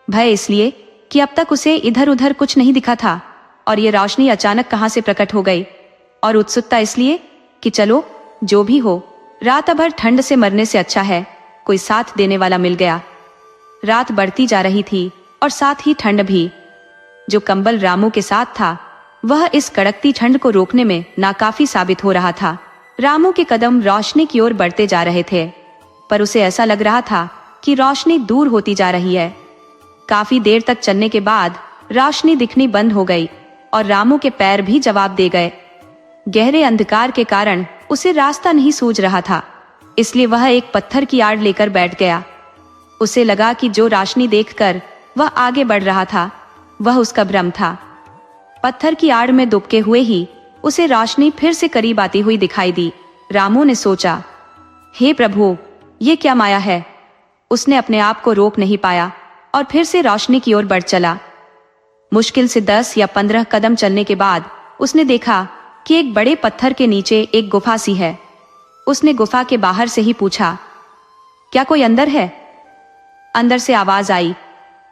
A: भय इसलिए कि अब तक उसे इधर उधर कुछ नहीं दिखा था और ये रोशनी अचानक कहां से प्रकट हो गई, और उत्सुकता इसलिए कि चलो जो भी हो, रात भर ठंड से मरने से अच्छा है कोई साथ देने वाला मिल गया। रात बढ़ती जा रही थी और साथ ही ठंड भी। जो कंबल रामू के साथ था वह इस कड़कती ठंड को रोकने में नाकाफी साबित हो रहा था। रामू के कदम रोशनी की ओर बढ़ते जा रहे थे, पर उसे ऐसा लग रहा था कि रोशनी दूर होती जा रही है। काफी देर तक चलने के बाद रोशनी दिखनी बंद हो गई और रामू के पैर भी जवाब दे गए। गहरे अंधकार के कारण उसे रास्ता नहीं सूझ रहा था, इसलिए वह एक पत्थर की आड़ लेकर बैठ गया। उसे लगा कि जो रोशनी देखकर वह आगे बढ़ रहा था वह उसका भ्रम था। पत्थर की आड़ में दुबके हुए ही उसे रोशनी फिर से करीब आती हुई दिखाई दी। रामू ने सोचा, हे प्रभु, ये क्या माया है। उसने अपने आप को रोक नहीं पाया और फिर से रोशनी की ओर बढ़ चला। मुश्किल से 10 या 15 कदम चलने के बाद उसने देखा कि एक बड़े पत्थर के नीचे एक गुफा सी है। उसने गुफा के बाहर से ही पूछा, क्या कोई अंदर है? अंदर से आवाज आई,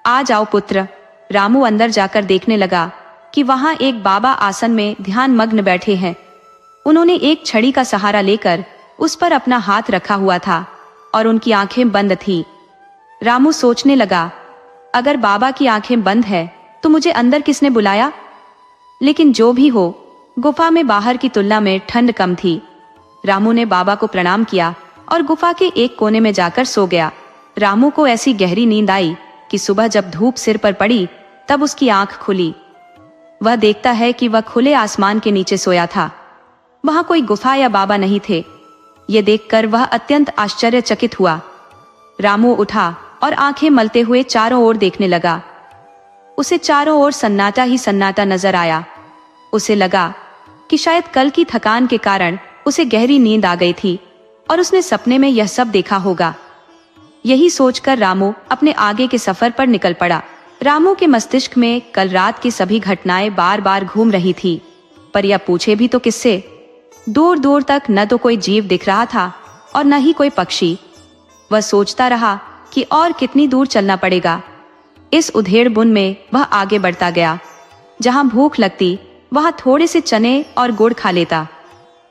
A: आ जाओ पुत्र। रामू अंदर जाकर देखने लगा कि वहां एक बाबा आसन में ध्यान मग्न बैठे हैं। उन्होंने एक छड़ी का सहारा लेकर उस पर अपना हाथ रखा हुआ था और उनकी आंखें बंद थी। रामू सोचने लगा, अगर बाबा की आंखें बंद है तो मुझे अंदर किसने बुलाया? लेकिन जो भी हो, गुफा में बाहर की तुलना में ठंड कम थी। रामू ने बाबा को प्रणाम किया और गुफा के एक कोने में जाकर सो गया। रामू को ऐसी गहरी नींद आई कि सुबह जब धूप सिर पर पड़ी तब उसकी आंख खुली। वह देखता है कि वह खुले आसमान के नीचे सोया था। वहां कोई गुफा या बाबा नहीं थे। ये देखकर वह अत्यंत आश्चर्यचकित हुआ। रामू उठा और आंखें मलते हुए चारों ओर देखने लगा। उसे चारों ओर सन्नाटा ही सन्नाटा नजर आया। उसे लगा कि शायद कल की थकान के कारण उसे गहरी नींद आ गई थी और उसने सपने में यह सब देखा होगा। यही सोचकर रामू अपने आगे के सफर पर निकल पड़ा। रामू के मस्तिष्क में कल रात की सभी घटनाएं बार बार घूम रही थी, पर यह पूछे भी तो किससे। दूर दूर तक न तो कोई जीव दिख रहा था और न ही कोई पक्षी। वह सोचता रहा कि और कितनी दूर चलना पड़ेगा। इस उधेड़ बुन में वह आगे बढ़ता गया। जहां भूख लगती वहां थोड़े से चने और गुड़ खा लेता।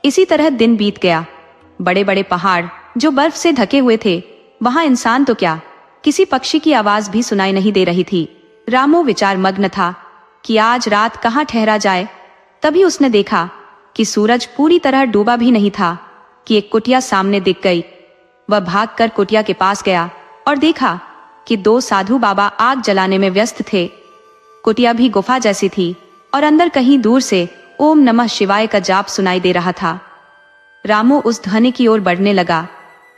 A: इसी तरह दिन बीत गया। बड़े बड़े पहाड़ जो बर्फ से ढके हुए थे, वहां इंसान तो क्या, किसी पक्षी की आवाज भी सुनाई नहीं दे रही थी। रामू विचार मग्न था कि आज रात कहाँ ठहरा जाए। तभी उसने देखा कि सूरज पूरी तरह डूबा भी नहीं था कि एक कुटिया सामने दिख गई। वह भागकर कुटिया के पास गया और देखा कि 2 साधु बाबा आग जलाने में व्यस्त थे। कुटिया भी गुफा जैसी थी और अंदर कहीं दूर से ओम नमः शिवाय का जाप सुनाई दे रहा था। रामू उस ध्वनि की ओर बढ़ने लगा।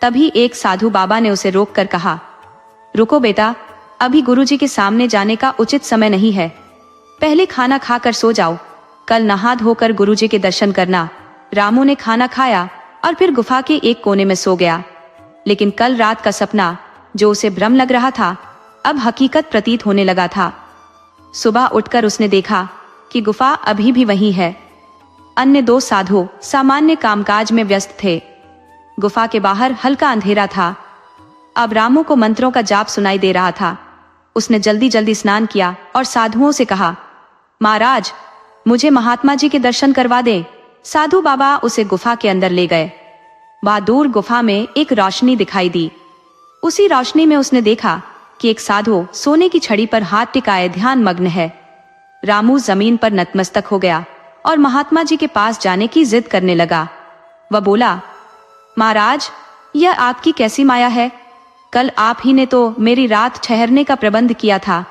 A: तभी एक साधु बाबा ने उसे रोककर कहा, रुको बेटा, अभी गुरुजी के सामने जाने का उचित समय नहीं है। पहले खाना खाकर सो जाओ, कल नहा धोकर गुरुजी के दर्शन करना। रामू ने खाना खाया और फिर गुफा के एक कोने में सो गया। लेकिन कल रात का सपना, जो उसे भ्रम लग रहा था, अब हकीकत प्रतीत होने लगा था। सुबह उठकर उसने देखा कि गुफा अभी भी वही है। अन्य दो साधु सामान्य कामकाज में व्यस्त थे। गुफा के बाहर हल्का अंधेरा था। अब रामू को मंत्रों का जाप सुनाई दे रहा था। उसने जल्दी जल्दी स्नान किया और साधुओं से कहा, महाराज, मुझे महात्मा जी के दर्शन करवा दें। साधु बाबा उसे गुफा के अंदर ले गए। वहां दूर गुफा में एक रोशनी दिखाई दी। उसी रोशनी में उसने देखा कि एक साधु सोने की छड़ी पर हाथ टिकाए ध्यान मग्न है। रामू जमीन पर नतमस्तक हो गया और महात्मा जी के पास जाने की जिद करने लगा। वह बोला, महाराज, यह आपकी कैसी माया है? कल आप ही ने तो मेरी रात ठहरने का प्रबंध किया था।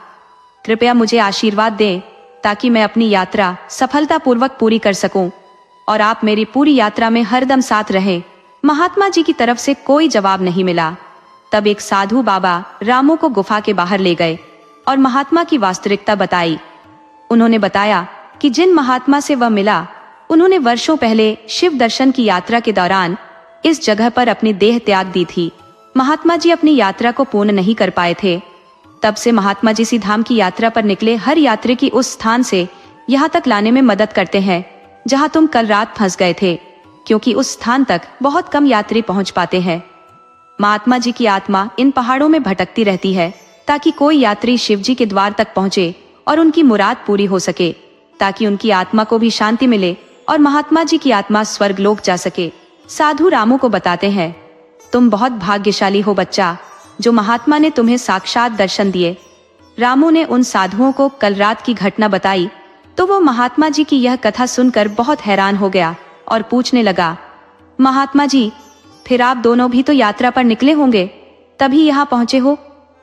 A: कृपया मुझे आशीर्वाद दें ताकि मैं अपनी यात्रा सफलतापूर्वक पूरी कर सकूं और आप मेरी पूरी यात्रा में हरदम साथ रहें। महात्मा जी की तरफ से कोई जवाब नहीं मिला। तब एक साधु बाबा रामू को गुफा के बाहर ले गए और महात्मा की वास्तविकता बताई। उन्होंने बताया कि जिन महात्मा से वह मिला, उन्होंने वर्षों पहले शिव दर्शन की यात्रा के दौरान इस जगह पर अपनी देह त्याग दी थी। महात्मा जी अपनी यात्रा को पूर्ण नहीं कर पाए थे। तब से महात्मा जी इसी धाम की यात्रा पर निकले हर यात्री की उस स्थान से यहाँ तक लाने में मदद करते हैं जहाँ तुम कल रात फंस गए थे, क्योंकि उस स्थान तक बहुत कम यात्री पहुँच पाते हैं। महात्मा जी की आत्मा इन पहाड़ों में भटकती रहती है ताकि कोई यात्री शिव जी के द्वार तक पहुँचे और उनकी मुराद पूरी हो सके, ताकि उनकी आत्मा को भी शांति मिले और महात्मा जी की आत्मा स्वर्गलोक जा सके। साधु रामू को बताते हैं, तुम बहुत भाग्यशाली हो बच्चा, जो महात्मा ने तुम्हें साक्षात दर्शन दिए। रामू ने उन साधुओं को कल रात की घटना बताई तो वो महात्मा जी की यह कथा सुनकर बहुत हैरान हो गया और पूछने लगा, महात्मा जी, फिर आप दोनों भी तो यात्रा पर निकले होंगे, तभी यहाँ पहुँचे हो,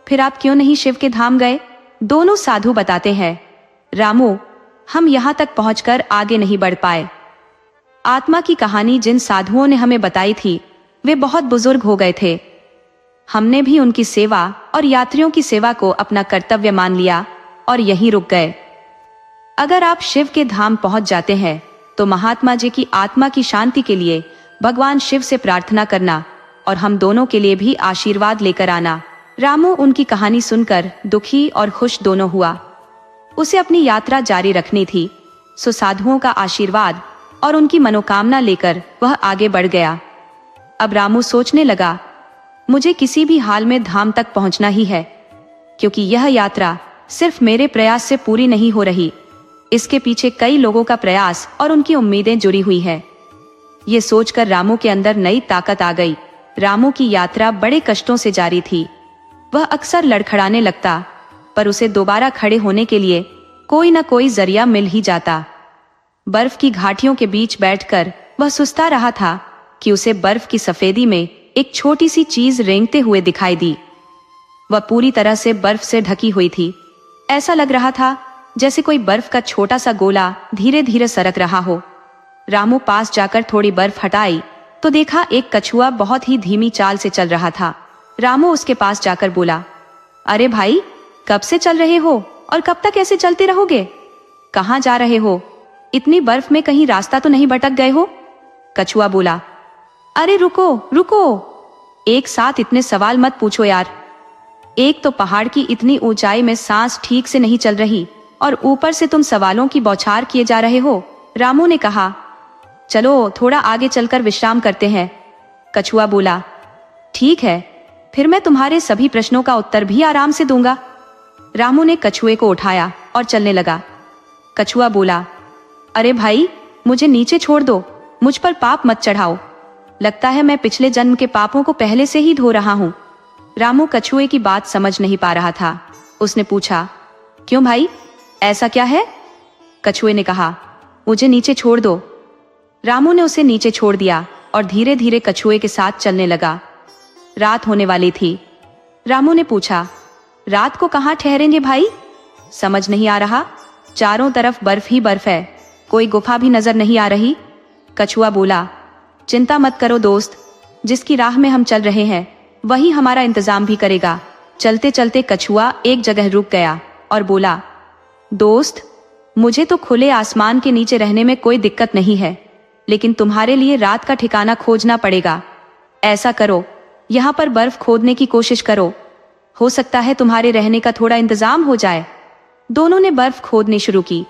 A: फिर आप क्यों नहीं शिव के धाम गए? दोनों साधु बताते हैं, रामू, हम यहाँ तक पहुँचकर आगे नहीं बढ़ पाए। आत्मा की कहानी जिन साधुओं ने हमें बताई थी, वे बहुत बुजुर्ग हो गए थे। हमने भी उनकी सेवा और यात्रियों की सेवा को अपना कर्तव्य मान लिया और यहीं रुक गए। अगर आप शिव के धाम पहुंच जाते हैं तो महात्मा जी की आत्मा की शांति के लिए भगवान शिव से प्रार्थना करना और हम दोनों के लिए भी आशीर्वाद लेकर आना। रामू उनकी कहानी सुनकर दुखी और खुश दोनों हुआ। उसे अपनी यात्रा जारी रखनी थी, सो साधुओं का आशीर्वाद और उनकी मनोकामना लेकर वह आगे बढ़ गया। अब रामू सोचने लगा, मुझे किसी भी हाल में धाम तक पहुंचना ही है, क्योंकि यह यात्रा सिर्फ मेरे प्रयास से पूरी नहीं हो रही, इसके पीछे कई लोगों का प्रयास और उनकी उम्मीदें जुड़ी हुई है। ये सोचकर रामू के अंदर नई ताकत आ गई। रामू की यात्रा बड़े कष्टों से जारी थी। वह अक्सर लड़खड़ाने लगता, पर उसे दोबारा खड़े होने के लिए कोई न कोई जरिया मिल ही जाता। बर्फ की घाटियों के बीच बैठकर वह सुस्ता रहा था कि उसे बर्फ की सफेदी में एक छोटी सी चीज रेंगते हुए दिखाई दी। वह पूरी तरह से बर्फ से ढकी हुई थी। ऐसा लग रहा था जैसे कोई बर्फ का छोटा सा गोला धीरे धीरे सरक रहा हो। रामू पास जाकर थोड़ी बर्फ हटाई तो देखा एक कछुआ बहुत ही धीमी चाल से चल रहा था। रामू उसके पास जाकर बोला, अरे भाई, कब से चल रहे हो और कब तक ऐसे चलते रहोगे? कहाँ जा रहे हो? इतनी बर्फ में कहीं रास्ता तो नहीं भटक गए हो? कछुआ बोला, अरे रुको रुको, एक साथ इतने सवाल मत पूछो यार। एक तो पहाड़ की इतनी ऊंचाई में सांस ठीक से नहीं चल रही और ऊपर से तुम सवालों की बौछार किए जा रहे हो। रामू ने कहा, चलो थोड़ा आगे चलकर विश्राम करते हैं। कछुआ बोला, ठीक है, फिर मैं तुम्हारे सभी प्रश्नों का उत्तर भी आराम से दूंगा। रामू ने कछुए को उठाया और चलने लगा। कछुआ बोला, अरे भाई, मुझे नीचे छोड़ दो, मुझ पर पाप मत चढ़ाओ। लगता है मैं पिछले जन्म के पापों को पहले से ही धो रहा हूँ। रामू कछुए की बात समझ नहीं पा रहा था। उसने पूछा, क्यों भाई, ऐसा क्या है? कछुए ने कहा, मुझे नीचे छोड़ दो। रामू ने उसे नीचे छोड़ दिया और धीरे धीरे कछुए के साथ चलने लगा। रात होने वाली थी। रामू ने पूछा, रात को कहाँ ठहरेंगे भाई? समझ नहीं आ रहा, चारों तरफ बर्फ ही बर्फ है, कोई गुफा भी नजर नहीं आ रही। कछुआ बोला, चिंता मत करो दोस्त, जिसकी राह में हम चल रहे हैं वही हमारा इंतजाम भी करेगा। चलते चलते कछुआ एक जगह रुक गया और बोला, दोस्त, मुझे तो खुले आसमान के नीचे रहने में कोई दिक्कत नहीं है, लेकिन तुम्हारे लिए रात का ठिकाना खोजना पड़ेगा। ऐसा करो, यहाँ पर बर्फ खोदने की कोशिश करो, हो सकता है तुम्हारे रहने का थोड़ा इंतजाम हो जाए। दोनों ने बर्फ खोदनी शुरू की।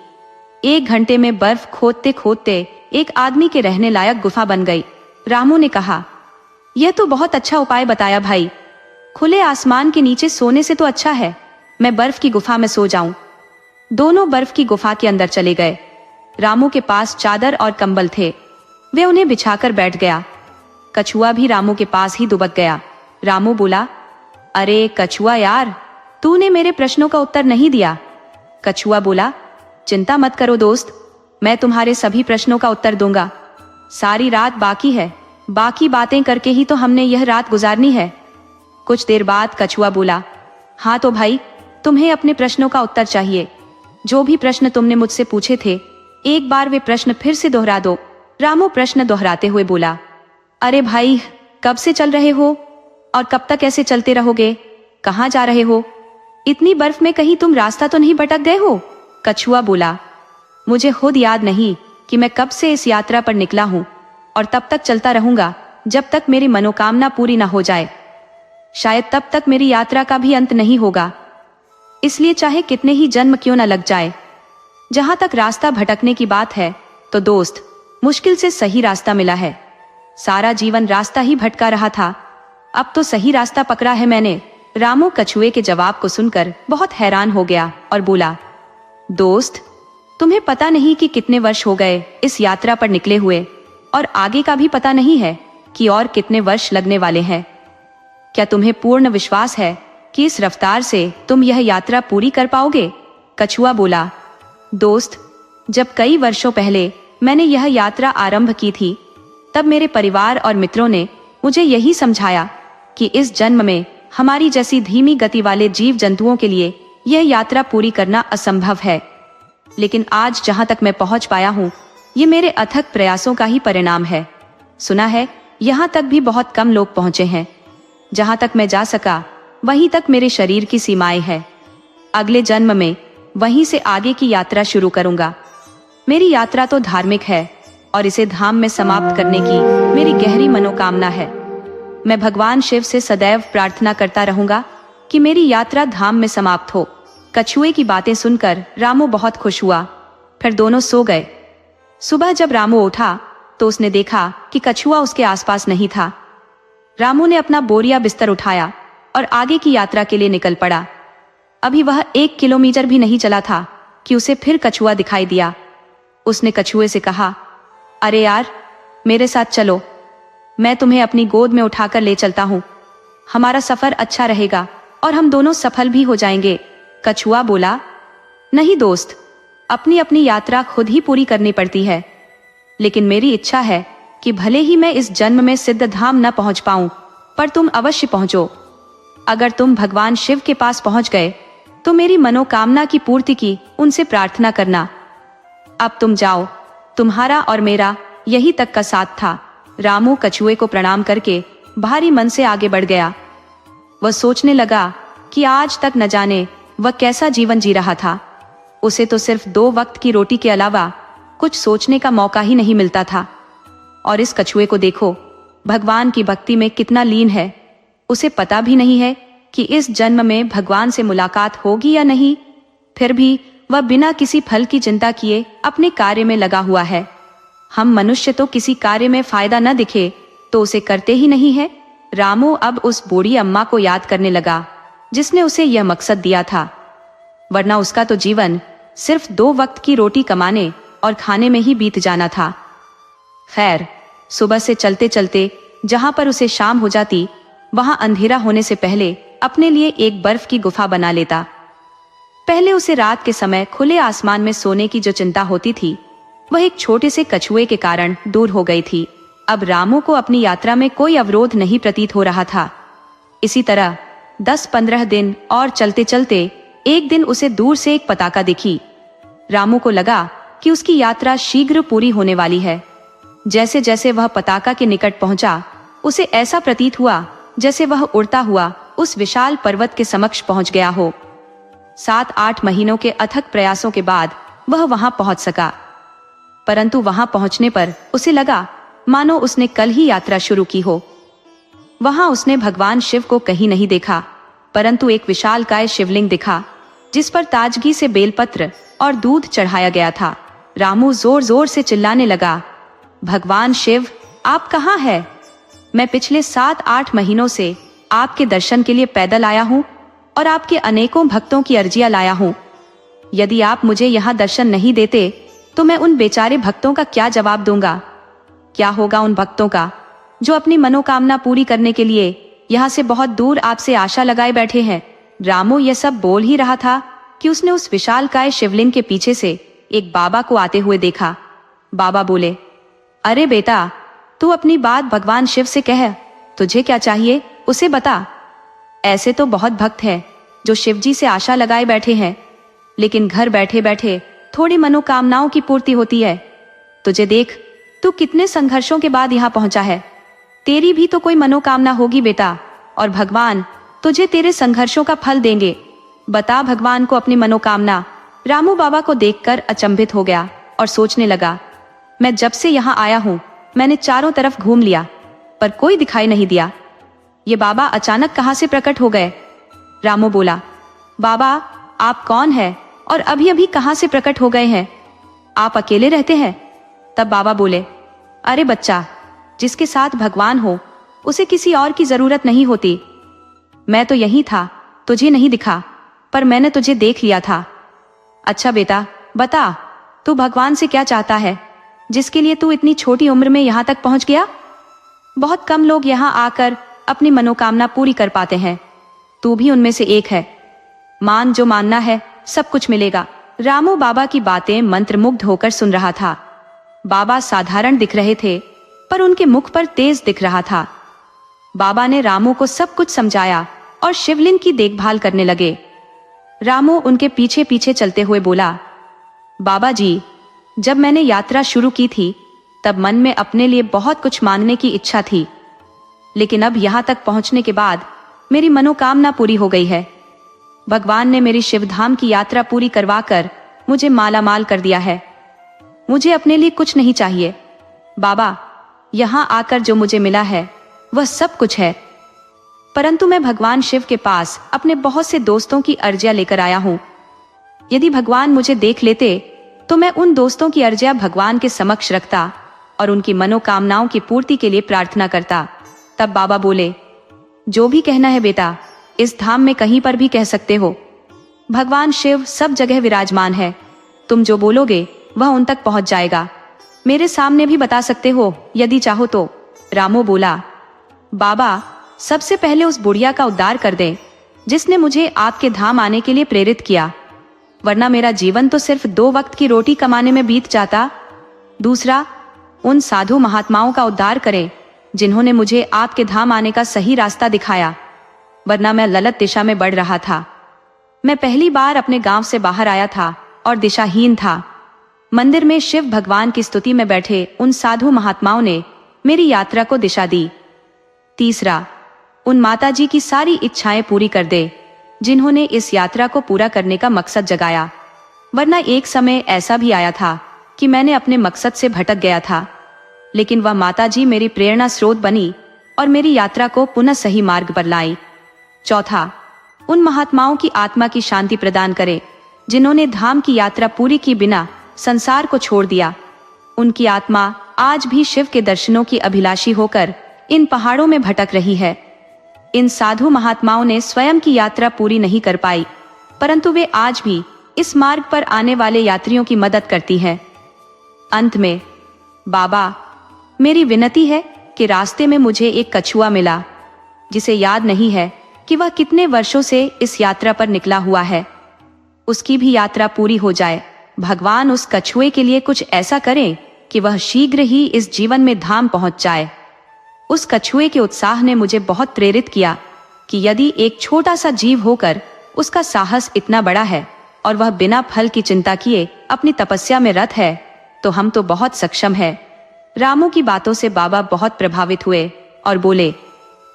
A: 1 घंटे में बर्फ खोदते खोदते एक आदमी के रहने लायक गुफा बन गई। रामू ने कहा, यह तो बहुत अच्छा उपाय बताया भाई, खुले आसमान के नीचे सोने से तो अच्छा है मैं बर्फ की गुफा में सो जाऊं। दोनों बर्फ की गुफा के अंदर चले गए। रामू के पास चादर और कंबल थे, वे उन्हें बिछाकर बैठ गया। कछुआ भी रामू के पास ही दुबक गया। रामू बोला, अरे कछुआ यार, तूने मेरे प्रश्नों का उत्तर नहीं दिया। कछुआ बोला, चिंता मत करो दोस्त, मैं तुम्हारे सभी प्रश्नों का उत्तर दूंगा। सारी रात बाकी है, बाकी बातें करके ही तो हमने यह रात गुजारनी है। कुछ देर बाद कछुआ बोला, हाँ तो भाई, तुम्हें अपने प्रश्नों का उत्तर चाहिए। जो भी प्रश्न तुमने मुझसे पूछे थे, एक बार वे प्रश्न फिर से दोहरा दो। रामू प्रश्न दोहराते हुए बोला, अरे भाई, कब से चल रहे हो और कब तक ऐसे चलते रहोगे? कहाँ जा रहे हो? इतनी बर्फ में कहीं तुम रास्ता तो नहीं भटक गए हो? कछुआ बोला, मुझे खुद याद नहीं कि मैं कब से इस यात्रा पर निकला हूँ, और तब तक चलता रहूंगा जब तक मेरी मनोकामना पूरी ना हो जाए। शायद तब तक मेरी यात्रा का भी अंत नहीं होगा, इसलिए चाहे कितने ही जन्म क्यों न लग जाए। जहां तक रास्ता भटकने की बात है, तो दोस्त, मुश्किल से सही रास्ता मिला है। सारा जीवन रास्ता ही भटका रहा था, अब तो सही रास्ता पकड़ा है मैंने। रामू कछुए के जवाब को सुनकर बहुत हैरान हो गया और बोला, दोस्त, तुम्हें पता नहीं कि कितने वर्ष हो गए इस यात्रा पर निकले हुए, और आगे का भी पता नहीं है कि और कितने वर्ष लगने वाले हैं। क्या तुम्हें पूर्ण विश्वास है कि इस रफ्तार से तुम यह यात्रा पूरी कर पाओगे? कछुआ बोला, दोस्त, जब कई वर्षों पहले मैंने यह यात्रा आरंभ की थी, तब मेरे परिवार और मित्रों ने मुझे यही समझाया कि इस जन्म में हमारी जैसी धीमी गति वाले जीव जंतुओं के लिए यह यात्रा पूरी करना असंभव है। लेकिन आज जहां तक मैं पहुंच पाया हूं, ये मेरे अथक प्रयासों का ही परिणाम है। सुना है यहां तक भी बहुत कम लोग पहुंचे हैं। जहां तक मैं जा सका, वहीं तक मेरे शरीर की सीमाएं हैं। अगले जन्म में वहीं से आगे की यात्रा शुरू करूंगा। मेरी यात्रा तो धार्मिक है, और इसे धाम में समाप्त करने की मेरी गहरी मनोकामना है। मैं भगवान शिव से सदैव प्रार्थना करता रहूंगा कि मेरी यात्रा धाम में समाप्त हो। कछुए की बातें सुनकर रामू बहुत खुश हुआ। फिर दोनों सो गए। सुबह जब रामू उठा तो उसने देखा कि कछुआ उसके आसपास नहीं था। रामू ने अपना बोरिया बिस्तर उठाया और आगे की यात्रा के लिए निकल पड़ा। अभी वह 1 किलोमीटर भी नहीं चला था कि उसे फिर कछुआ दिखाई दिया। उसने कछुए से कहा, अरे यार, मेरे साथ चलो, मैं तुम्हें अपनी गोद में उठाकर ले चलता हूँ। हमारा सफर अच्छा रहेगा और हम दोनों सफल भी हो जाएंगे। कछुआ बोला, नहीं दोस्त, अपनी अपनी यात्रा खुद ही पूरी करनी पड़ती है, लेकिन मेरी इच्छा है कि भले ही मैं इस जन्म में सिद्ध धाम न पहुंच पाऊं, पर तुम अवश्य पहुंचो। अगर तुम भगवान शिव के पास पहुंच गए तो मेरी मनोकामना की पूर्ति की उनसे प्रार्थना करना। अब तुम जाओ, तुम्हारा और मेरा यही तक का साथ था। रामू कछुए को प्रणाम करके भारी मन से आगे बढ़ गया। वह सोचने लगा कि आज तक न जाने वह कैसा जीवन जी रहा था। उसे तो सिर्फ 2 वक्त की रोटी के अलावा कुछ सोचने का मौका ही नहीं मिलता था। और इस कछुए को देखो, भगवान की भक्ति में कितना लीन है। उसे पता भी नहीं है कि इस जन्म में भगवान से मुलाकात होगी या नहीं, फिर भी वह बिना किसी फल की चिंता किए अपने कार्य में लगा हुआ है। हम मनुष्य तो किसी कार्य में फायदा न दिखे तो उसे करते ही नहीं है। रामू अब उस बूढ़ी अम्मा को याद करने लगा जिसने उसे यह मकसद दिया था, वरना उसका तो जीवन सिर्फ 2 वक्त की रोटी कमाने और खाने में ही बीत जाना था। खैर, सुबह से चलते चलते जहां पर उसे शाम हो जाती, वहां अंधेरा होने से पहले अपने लिए एक बर्फ की गुफा बना लेता। पहले उसे रात के समय खुले आसमान में सोने की जो चिंता होती थी, वह एक छोटे से कछुए के कारण दूर हो गई थी। अब रामू को अपनी यात्रा में कोई अवरोध नहीं प्रतीत हो रहा था। इसी तरह 10-15 दिन और चलते चलते एक दिन उसे दूर से एक पताका दिखी। रामू को लगा कि उसकी यात्रा शीघ्र पूरी होने वाली है। जैसे जैसे वह पताका के निकट पहुंचा, उसे ऐसा प्रतीत हुआ जैसे वह उड़ता हुआ उस विशाल पर्वत के समक्ष पहुंच गया हो। 7-8 महीनों के अथक प्रयासों के बाद वह वहां पहुंच सका, परंतु वहां पहुंचने पर उसे लगा मानो उसने कल ही यात्रा शुरू की हो। वहां उसने भगवान शिव को कहीं नहीं देखा, परंतु एक विशालकाय शिवलिंग दिखा जिस पर ताजगी से बेलपत्र और दूध चढ़ाया गया था। रामू जोर जोर से चिल्लाने लगा, भगवान शिव, आप कहाँ हैं? मैं पिछले 7-8 महीनों से आपके दर्शन के लिए पैदल आया हूँ और आपके अनेकों भक्तों की अर्जियां लाया हूँ। यदि आप मुझे यहाँ दर्शन नहीं देते तो मैं उन बेचारे भक्तों का क्या जवाब दूंगा? क्या होगा उन भक्तों का जो अपनी मनोकामना पूरी करने के लिए यहाँ से बहुत दूर आपसे आशा लगाए बैठे हैं? रामू यह सब बोल ही रहा था कि उसने उस विशालकाय शिवलिंग के पीछे से एक बाबा को आते हुए देखा। बाबा बोले, अरे बेटा, तू अपनी बात भगवान शिव से कह, तुझे क्या चाहिए उसे बता। ऐसे तो बहुत भक्त हैं जो शिव जी से आशा लगाए बैठे हैं, लेकिन घर बैठे बैठे थोड़ी मनोकामनाओं की पूर्ति होती है। तुझे देख, तू कितने संघर्षों के बाद यहाँ पहुंचा है। तेरी भी तो कोई मनोकामना होगी बेटा, और भगवान तुझे तेरे संघर्षों का फल देंगे। बता भगवान को अपनी मनोकामना। रामू बाबा को देखकर अचंभित हो गया और सोचने लगा, मैं जब से यहाँ आया हूँ मैंने चारों तरफ घूम लिया, पर कोई दिखाई नहीं दिया। ये बाबा अचानक कहाँ से प्रकट हो गए? रामू बोला, बाबा आप कौन हैं और अभी अभी कहाँ से प्रकट हो गए हैं? आप अकेले रहते हैं? तब बाबा बोले, अरे बच्चा, जिसके साथ भगवान हो उसे किसी और की जरूरत नहीं होती। मैं तो यही था, तुझे नहीं दिखा, पर मैंने तुझे देख लिया था। अच्छा बेटा, बता तू भगवान से क्या चाहता है जिसके लिए तू इतनी छोटी उम्र में यहाँ तक पहुंच गया? बहुत कम लोग यहाँ आकर अपनी मनोकामना पूरी कर पाते हैं, तू भी उनमें से एक है। मान जो मानना है, सब कुछ मिलेगा। रामू बाबा की बातें मंत्रमुग्ध होकर सुन रहा था। बाबा साधारण दिख रहे थे, पर उनके मुख पर तेज दिख रहा था। बाबा ने रामू को सब कुछ समझाया और शिवलिंग की देखभाल करने लगे। रामू उनके पीछे पीछे चलते हुए बोला, बाबा जी, जब मैंने यात्रा शुरू की थी तब मन में अपने लिए बहुत कुछ मांगने की इच्छा थी, लेकिन अब यहाँ तक पहुँचने के बाद मेरी मनोकामना पूरी हो गई है। भगवान ने मेरी शिवधाम की यात्रा पूरी करवाकर मुझे मालामाल कर दिया है। मुझे अपने लिए कुछ नहीं चाहिए। बाबा, यहाँ आकर जो मुझे मिला है वह सब कुछ है, परंतु मैं भगवान शिव के पास अपने बहुत से दोस्तों की अर्जियां लेकर आया हूँ। यदि भगवान मुझे देख लेते तो मैं उन दोस्तों की अर्जियां भगवान के समक्ष रखता और उनकी मनोकामनाओं की पूर्ति के लिए प्रार्थना करता। तब बाबा बोले, जो भी कहना है बेटा, इस धाम में कहीं पर भी कह सकते हो। भगवान शिव सब जगह विराजमान है, तुम जो बोलोगे वह उन तक पहुंच जाएगा। मेरे सामने भी बता सकते हो यदि चाहो तो। रामू बोला, बाबा, सबसे पहले उस बुढ़िया का उद्धार कर दें जिसने मुझे आपके धाम आने के लिए प्रेरित किया, वरना मेरा जीवन तो सिर्फ 2 वक्त की रोटी कमाने में बीत जाता। दूसरा, उन साधु महात्माओं का उद्धार करें जिन्होंने मुझे आपके धाम आने का सही रास्ता दिखाया, वरना मैं गलत दिशा में बढ़ रहा था। मैं पहली बार अपने गांव से बाहर आया था और दिशाहीन था। मंदिर में शिव भगवान की स्तुति में बैठे उन साधु महात्माओं ने मेरी यात्रा को दिशा दी। तीसरा, उन माताजी की सारी इच्छाएं पूरी कर दे जिन्होंने इस यात्रा को पूरा करने का मकसद जगाया, वरना एक समय ऐसा भी आया था कि मैंने अपने मकसद से भटक गया था, लेकिन वह माताजी मेरी प्रेरणा स्रोत बनी और मेरी यात्रा को पुनः सही मार्ग पर लाई। चौथा, उन महात्माओं की आत्मा की शांति प्रदान करे जिन्होंने धाम की यात्रा पूरी की बिना संसार को छोड़ दिया। उनकी आत्मा आज भी शिव के दर्शनों की अभिलाषी होकर इन पहाड़ों में भटक रही है। इन साधु महात्माओं ने स्वयं की यात्रा पूरी नहीं कर पाई, परंतु वे आज भी इस मार्ग पर आने वाले यात्रियों की मदद करती हैं। अंत में, बाबा, मेरी विनती है कि रास्ते में मुझे एक कछुआ मिला जिसे याद नहीं है कि वह कितने वर्षों से इस यात्रा पर निकला हुआ है। उसकी भी यात्रा पूरी हो जाए। भगवान उस कछुए के लिए कुछ ऐसा करें कि वह शीघ्र ही इस जीवन में धाम पहुंच जाए। उस कछुए के उत्साह ने मुझे बहुत प्रेरित किया कि यदि एक छोटा सा जीव होकर उसका साहस इतना बड़ा है और वह बिना फल की चिंता किए अपनी तपस्या में रत है, तो हम तो बहुत सक्षम है। रामू की बातों से बाबा बहुत प्रभावित हुए और बोले,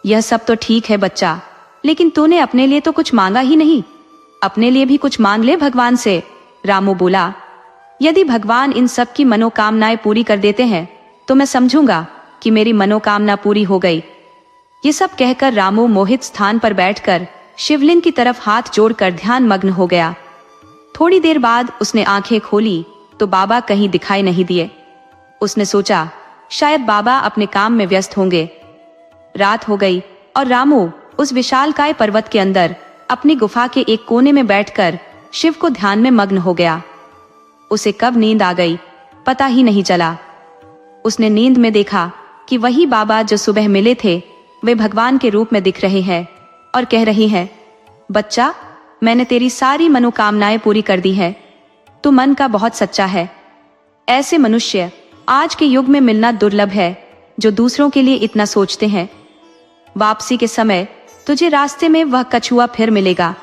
A: यह सब तो ठीक है बच्चा, लेकिन तूने अपने लिए तो कुछ मांगा ही नहीं, अपने लिए भी कुछ मांग ले भगवान से। रामू बोला, यदि भगवान इन सब की मनोकामनाएं पूरी कर देते हैं तो मैं समझूंगा कि मेरी मनोकामना पूरी हो गई। ये सब कहकर रामू मोहित स्थान पर बैठकर शिवलिंग की तरफ हाथ जोड़कर ध्यान मग्न हो गया। थोड़ी देर बाद उसने आंखें खोली तो बाबा कहीं दिखाई नहीं दिए। उसने सोचा शायद बाबा अपने काम में व्यस्त होंगे। रात हो गई और रामू उस विशालकाय पर्वत के अंदर अपनी गुफा के एक कोने में बैठकर शिव को ध्यान में मग्न हो गया। उसे कब नींद आ गई पता ही नहीं चला। उसने नींद में देखा कि वही बाबा जो सुबह मिले थे वे भगवान के रूप में दिख रहे हैं और कह रही हैं, बच्चा, मैंने तेरी सारी मनोकामनाएं पूरी कर दी है, तू मन का बहुत सच्चा है। ऐसे मनुष्य आज के युग में मिलना दुर्लभ है जो दूसरों के लिए इतना सोचते हैं। वापसी के समय तुझे रास्ते में वह कछुआ फिर मिलेगा।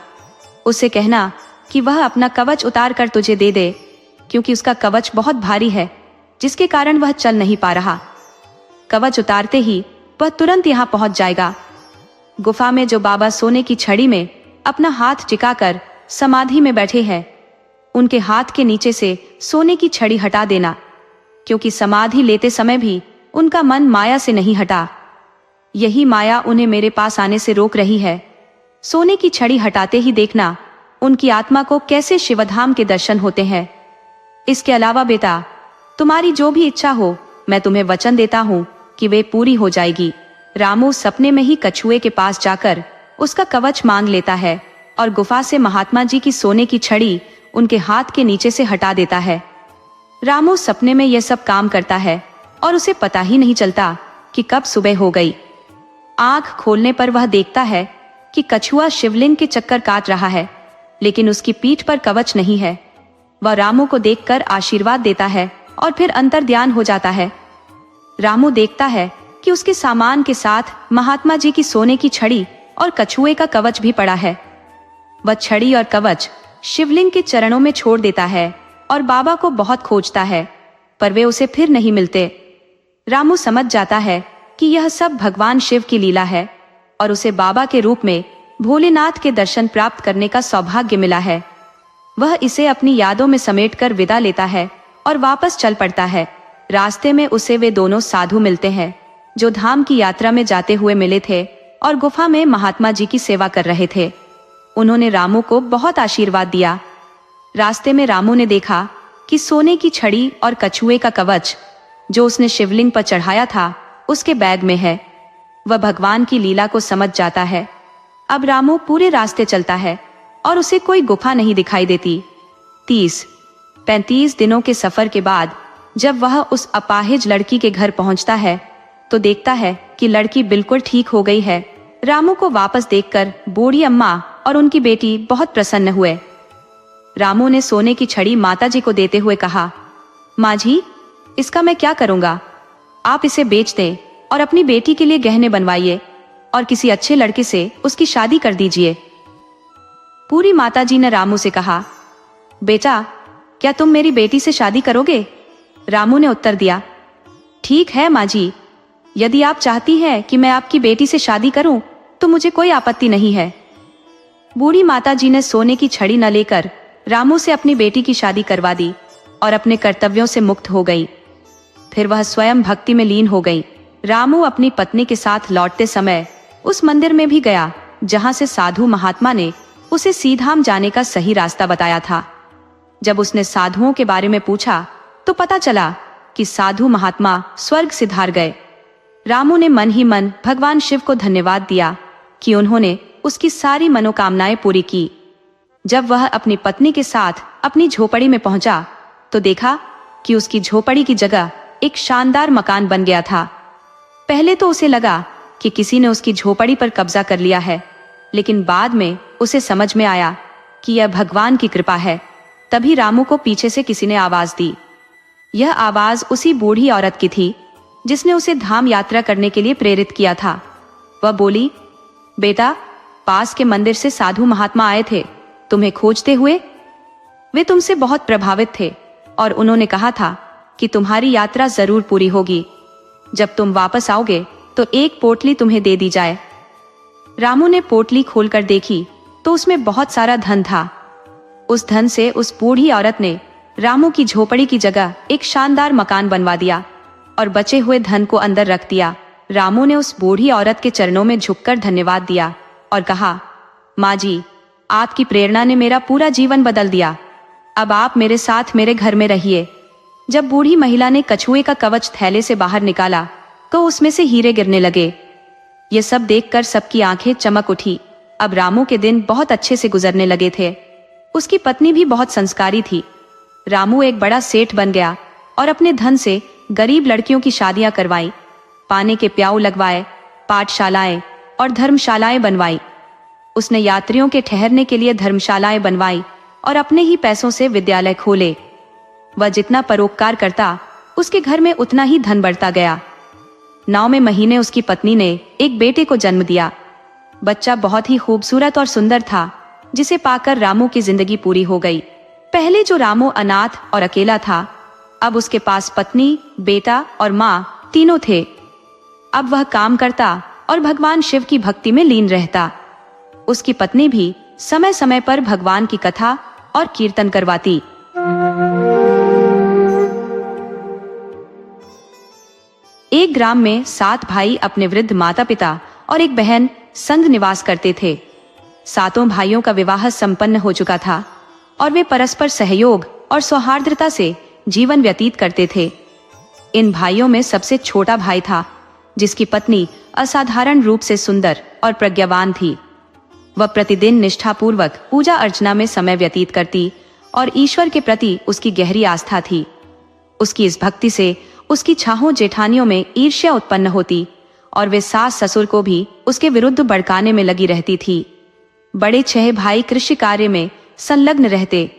A: उसे कहना कि वह अपना कवच उतार कर तुझे दे दे, क्योंकि उसका कवच बहुत भारी है जिसके कारण वह चल नहीं पा रहा। कवच उतारते ही वह तुरंत यहाँ पहुंच जाएगा। गुफा में जो बाबा सोने की छड़ी में अपना हाथ टिकाकर समाधि में बैठे हैं, उनके हाथ के नीचे से सोने की छड़ी हटा देना, क्योंकि समाधि लेते समय भी उनका मन माया से नहीं हटा। यही माया उन्हें मेरे पास आने से रोक रही है। सोने की छड़ी हटाते ही देखना उनकी आत्मा को कैसे शिवधाम के दर्शन होते हैं। इसके अलावा बेटा, तुम्हारी जो भी इच्छा हो मैं तुम्हें वचन देता हूँ कि वे पूरी हो जाएगी। रामू सपने में ही कछुए के पास जाकर उसका कवच मांग लेता है और गुफा से महात्मा जी की सोने की छड़ी उनके हाथ के नीचे से हटा देता है। रामू सपने में यह सब काम करता है और उसे पता ही नहीं चलता कि कब सुबह हो गई। आंख खोलने पर वह देखता है कि कछुआ शिवलिंग के चक्कर काट रहा है, लेकिन उसकी पीठ पर कवच नहीं है। वह रामू को देखकर आशीर्वाद देता है और फिर अंतर्ध्यान हो जाता है। रामू देखता है कि उसके सामान के साथ महात्मा जी की सोने की छड़ी और कछुए का कवच भी पड़ा है। वह छड़ी और कवच शिवलिंग के चरणों में छोड़ देता है और बाबा को बहुत खोजता है, पर वे उसे फिर नहीं मिलते। रामू समझ जाता है कि यह सब भगवान शिव की लीला है और उसे बाबा के रूप में भोलेनाथ के दर्शन प्राप्त करने का सौभाग्य मिला है। वह इसे अपनी यादों में समेटकर विदा लेता है और वापस चल पड़ता है। रास्ते में उसे वे दोनों साधु मिलते हैं जो धाम की यात्रा में जाते हुए मिले थे और गुफा में महात्मा जी की सेवा कर रहे थे। उन्होंने रामू को बहुत आशीर्वाद दिया। रास्ते में रामू ने देखा कि सोने की छड़ी और कछुए का कवच जो उसने शिवलिंग पर चढ़ाया था उसके बैग में है। वह भगवान की लीला को समझ जाता है। अब रामू पूरे रास्ते चलता है और उसे कोई गुफा नहीं दिखाई देती। 30-35 दिनों के सफर के बाद जब वह उस अपाहिज लड़की के घर पहुंचता है तो देखता है कि लड़की बिल्कुल ठीक हो गई है। रामू को वापस देखकर बूढ़ी अम्मा और उनकी बेटी बहुत प्रसन्न हुए। रामू ने सोने की छड़ी माताजी को देते हुए कहा, माँ जी, इसका मैं क्या करूंगा? आप इसे बेच दें और अपनी बेटी के लिए गहने बनवाइए और किसी अच्छे लड़के से उसकी शादी कर दीजिए। पूरी माताजी ने रामू से कहा, बेटा, क्या तुम मेरी बेटी से शादी करोगे? रामू ने उत्तर दिया, ठीक है माँ जी, यदि आप चाहती हैं कि मैं आपकी बेटी से शादी करूं तो मुझे कोई आपत्ति नहीं है। बूढ़ी माताजी ने सोने की छड़ी न लेकर रामू से अपनी बेटी की शादी करवा दी और अपने कर्तव्यों से मुक्त हो गई। फिर वह स्वयं भक्ति में लीन हो गई। रामू अपनी पत्नी के साथ लौटते समय उस मंदिर में भी गया जहां से साधु महात्मा ने उसे सीधाम जाने का सही रास्ता बताया था। जब उसने साधुओं के बारे में पूछा तो पता चला कि साधु महात्मा स्वर्ग सिधार गए। रामू ने मन ही मन भगवान शिव को धन्यवाद दिया कि उन्होंने उसकी सारी मनोकामनाएं पूरी की। जब वह अपनी पत्नी के साथ अपनी झोपड़ी में पहुंचा तो देखा कि उसकी झोपड़ी की जगह एक शानदार मकान बन गया था। पहले तो उसे लगा कि किसी ने उसकी झोपड़ी पर कब्जा कर लिया है, लेकिन बाद में उसे समझ में आया कि यह भगवान की कृपा है। तभी रामू को पीछे से किसी ने आवाज दी। यह आवाज उसी बूढ़ी औरत की थी जिसने उसे धाम यात्रा करने के लिए प्रेरित किया था। वह बोली, बेटा, पास के मंदिर से साधु महात्मा आए थे तुम्हें खोजते हुए। वे तुमसे बहुत प्रभावित थे और उन्होंने कहा था कि तुम्हारी यात्रा जरूर पूरी होगी। जब तुम वापस आओगे तो एक पोटली तुम्हें दे दी जाए। रामू ने पोटली खोलकर देखी तो उसमें बहुत सारा धन था। उस धन से उस बूढ़ी औरत ने रामू की झोपड़ी की जगह एक शानदार मकान बनवा दिया और बचे हुए धन को अंदर रख दिया। रामू ने उस बूढ़ी औरत के चरणों में झुककर धन्यवाद दिया और कहा, माँ जी, आपकी प्रेरणा ने मेरा पूरा जीवन बदल दिया। अब आप मेरे साथ मेरे घर में रहिए। जब बूढ़ी महिला ने कछुए का कवच थैले से बाहर निकाला तो उसमें से हीरे गिरने लगे। ये सब देखकर सबकी आंखें चमक उठी। अब रामू के दिन बहुत अच्छे से गुजरने लगे थे। उसकी पत्नी भी बहुत संस्कारी थी। रामू एक बड़ा सेठ बन गया और अपने धन से गरीब लड़कियों की शादियां करवाई, पानी के प्याऊ लगवाए, पाठशालाएं और धर्मशालाएं बनवाई। उसने यात्रियों के ठहरने के लिए धर्मशालाएं बनवाई और अपने ही पैसों से विद्यालय खोले। वह जितना परोपकार करता उसके घर में उतना ही धन बढ़ता गया। 9वें महीने उसकी पत्नी ने एक बेटे को जन्म दिया। बच्चा बहुत ही खूबसूरत और सुंदर था, जिसे पाकर रामू की जिंदगी पूरी हो गई। पहले जो रामू अनाथ और अकेला था, अब उसके पास पत्नी, बेटा और माँ तीनों थे। अब वह काम करता और भगवान शिव की भक्ति में लीन रहता। उसकी पत्नी भी समय समय पर भगवान की कथा और कीर्तन करवाती। एक ग्राम में 7 भाई अपने वृद्ध माता पिता और एक बहन संग निवास करते थे। 7 भाइयों का विवाह संपन्न हो चुका था और वे परस्पर सहयोग और सौहार्द्रता से जीवन व्यतीत करते थे। इन भाइयों में सबसे छोटा भाई था, जिसकी पत्नी असाधारण रूप से सुंदर और प्रज्ञावान थी। वह प्रतिदिन निष्ठापूर्वक पूजा अर्चना में समय व्यतीत करती और ईश्वर के प्रति उसकी गहरी आस्था थी। उसकी इस भक्ति से उसकी छाहों जेठानियों में ईर्ष्या उत्पन्न होती और वे सास ससुर को भी उसके विरुद्ध भड़काने में लगी रहती थी। बड़े 6 भाई कृषि कार्य में संलग्न रहते,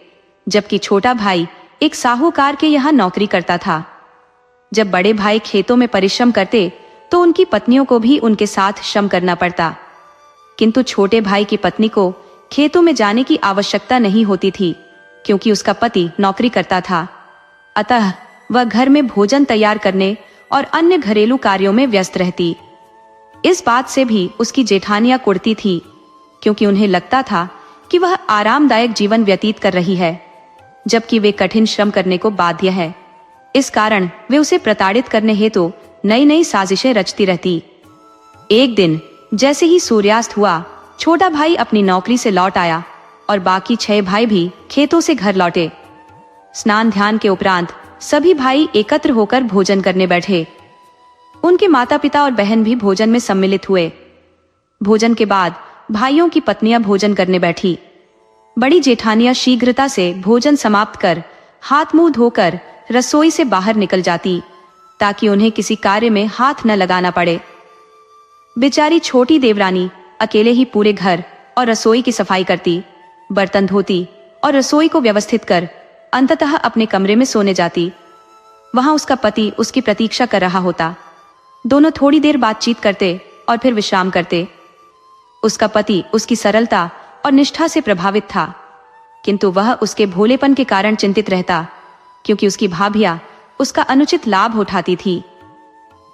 A: जबकि छोटा भाई एक साहूकार के यहाँ नौकरी करता था। जब बड़े भाई खेतों में परिश्रम करते तो उनकी पत्नियों को भी उनके साथ श्रम करना पड़ता, किंतु छोटे भाई की पत्नी को खेतों में जाने की आवश्यकता नहीं होती थी, क्योंकि उसका पति नौकरी करता था। अतः वह घर में भोजन तैयार करने और अन्य घरेलू कार्यों में व्यस्त रहती। इस बात से भी उसकी जेठानियां कुढ़ती थी, क्योंकि उन्हें लगता था कि वह आरामदायक जीवन व्यतीत कर रही है, जबकि वे कठिन श्रम करने को बाध्य है। इस कारण वे उसे प्रताड़ित करने हेतु नई नई साजिशें रचती रहती। एक दिन जैसे ही सूर्यास्त हुआ, छोटा भाई अपनी नौकरी से लौट आया और बाकी 6 भाई भी खेतों से घर लौटे। स्नान ध्यान के उपरांत सभी भाई एकत्र होकर भोजन करने बैठे। उनके माता पिता और बहन भी भोजन में सम्मिलित हुए। भोजन के बाद भाइयों की पत्नियां भोजन करने बैठी। बड़ी जेठानियां शीघ्रता से भोजन समाप्त कर हाथ मुंह धोकर रसोई से बाहर निकल जाती, ताकि उन्हें किसी कार्य में हाथ न लगाना पड़े। बेचारी छोटी देवरानी अकेले ही पूरे घर और रसोई की सफाई करती, बर्तन धोती और रसोई को व्यवस्थित कर अंततः अपने कमरे में सोने जाती। वहां उसका पति उसकी प्रतीक्षा कर रहा होता। दोनों थोड़ी देर बातचीत करते और फिर विश्राम करते। उसका पति उसकी सरलता और निष्ठा से प्रभावित था, किंतु वह उसके भोलेपन के कारण चिंतित रहता, क्योंकि उसकी भाभियां उसका अनुचित लाभ उठाती थी।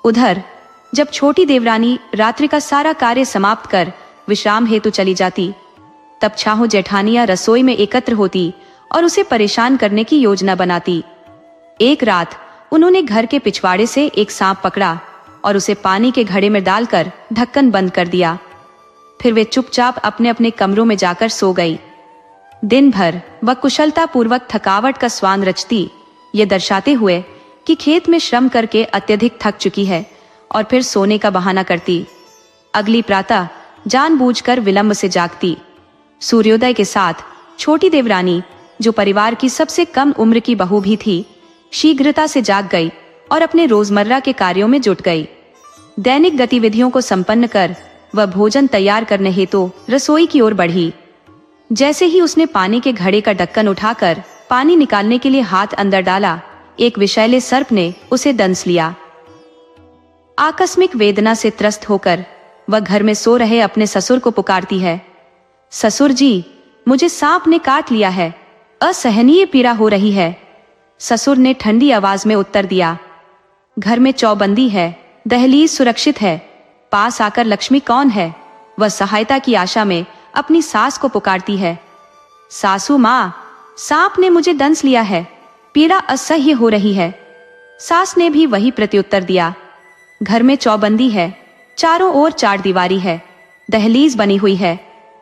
A: उधर जब छोटी देवरानी रात्रि का सारा कार्य समाप्त कर विश्राम हेतु चली जाती, तब छाहो जेठानियां रसोई में एकत्र होती और उसे परेशान करने की योजना बनाती। एक रात उन्होंने घर के पिछवाड़े से एक सांप पकड़ा और उसे पानी के घड़े में डालकर ढक्कन बंद कर दिया। फिर वे चुपचाप अपने अपने कमरों में जाकर सो गई। दिन भर वह कुशलता पूर्वक थकावट का स्वान रचती, ये दर्शाते हुए कि खेत में श्रम करके अत्यधिक थक चुकी है, और फिर सोने का बहाना करती। अगली प्रातः जानबूझकर विलंब से जागती। सूर्योदय के साथ छोटी देवरानी, जो परिवार की सबसे कम उम्र की बहू भी थी, शीघ्रता से जाग गई और अपने रोजमर्रा के कार्यों में जुट गई। दैनिक गतिविधियों को संपन्न कर वह भोजन तैयार करने हेतु रसोई की ओर बढ़ी। जैसे ही उसने पानी के घड़े का ढक्कन उठाकर पानी निकालने के लिए हाथ अंदर डाला, एक विषैले सर्प ने उसे दंस लिया। आकस्मिक वेदना से त्रस्त होकर वह घर में सो रहे अपने ससुर को पुकारती है, ससुर जी, मुझे सांप ने काट लिया है, असहनीय पीड़ा हो रही है। ससुर ने ठंडी आवाज में उत्तर दिया, घर में चौबंदी है, दहलीज सुरक्षित है, पास आकर लक्ष्मी कौन है, वह सहायता की आशा में अपनी सास को पुकारती है। सासू माँ, सांप ने मुझे दंस लिया है, पीड़ा असह्य हो रही है। सास ने भी वही प्रत्युत्तर दिया। घर में चौबंदी है, चारों ओर चार दीवारी है, दहलीज बनी हुई है,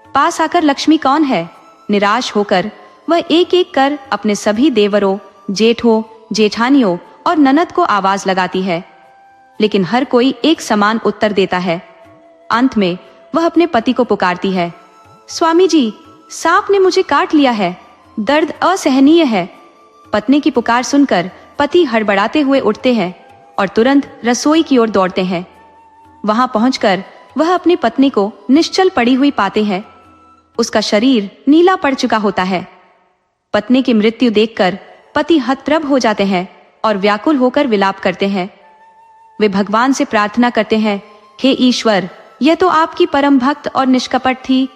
A: पास आकर लक्ष्मी कौन है? निराश होकर वह एक एक कर अपने सभी देवरों, जेठों, जेठानियों और ननद को आवाज लगाती है, लेकिन हर कोई एक समान उत्तर देता है। अंत में वह अपने पति को पुकारती है, स्वामी जी, सांप ने मुझे काट लिया है, दर्द असहनीय है। पत्नी की पुकार सुनकर पति हड़बड़ाते हुए उठते हैं और तुरंत रसोई की ओर दौड़ते हैं। वहां पहुंचकर वह अपनी पत्नी को निश्चल पड़ी हुई पाते हैं। उसका शरीर नीला पड़ चुका होता है। पत्नी की मृत्यु देखकर पति हतप्रभ हो जाते हैं और व्याकुल होकर विलाप करते हैं। वे भगवान से प्रार्थना करते हैं, हे ईश्वर, यह तो आपकी परम भक्त और निष्कपट थी,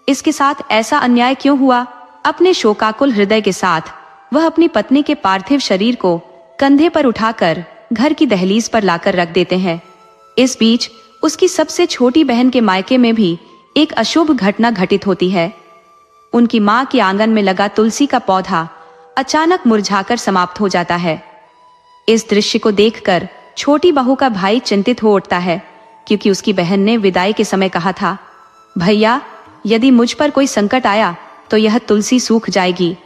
A: इसके साथ ऐसा अन्याय क्यों हुआ? अपने शोकाकुल हृदय के साथ वह अपनी पत्नी के पार्थिव शरीर को कंधे पर उठाकर घर की दहलीज पर लाकर रख देते हैं। इस बीच उसकी सबसे छोटी बहन के मायके में भी एक अशुभ घटना घटित होती है। उनकी मां के आंगन में लगा तुलसी का पौधा अचानक मुरझाकर समाप्त हो जाता है। इस दृश्य को देखकर छोटी बहू का भाई चिंतित हो उठता है, क्योंकि उसकी बहन ने विदाई के समय कहा था, भैया, यदि मुझ पर कोई संकट आया तो यह तुलसी सूख जाएगी।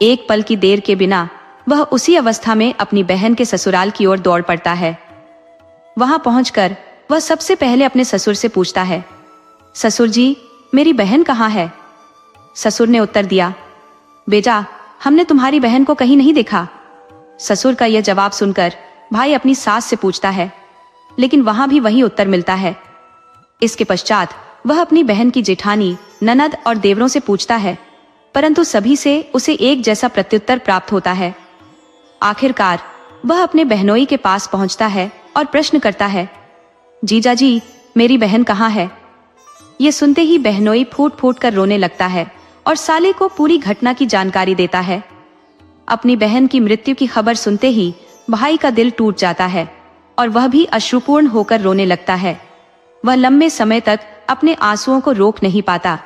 A: एक पल की देर के बिना वह उसी अवस्था में अपनी बहन के ससुराल की ओर दौड़ पड़ता है। वहां पहुंचकर वह सबसे पहले अपने ससुर से पूछता है, ससुर जी, मेरी बहन कहाँ है? ससुर ने उत्तर दिया, बेटा, हमने तुम्हारी बहन को कहीं नहीं देखा। ससुर का यह जवाब सुनकर भाई अपनी सास से पूछता है, लेकिन वहां भी वही उत्तर मिलता है। इसके पश्चात वह अपनी बहन की जेठानी, ननद और देवरों से पूछता है, परंतु सभी से उसे एक जैसा प्रत्युत्तर प्राप्त होता है। आखिरकार वह अपने बहनोई के पास पहुंचता है और प्रश्न करता है, जीजा जी, मेरी बहन कहाँ है? ये सुनते ही बहनोई फूट फूट कर रोने लगता है और साले को पूरी घटना की जानकारी देता है। अपनी बहन की मृत्यु की खबर सुनते ही भाई का दिल टूट जाता है और वह भी अश्रुपूर्ण होकर रोने लगता है। वह लंबे समय तक अपने आंसुओं को रोक नहीं पाता।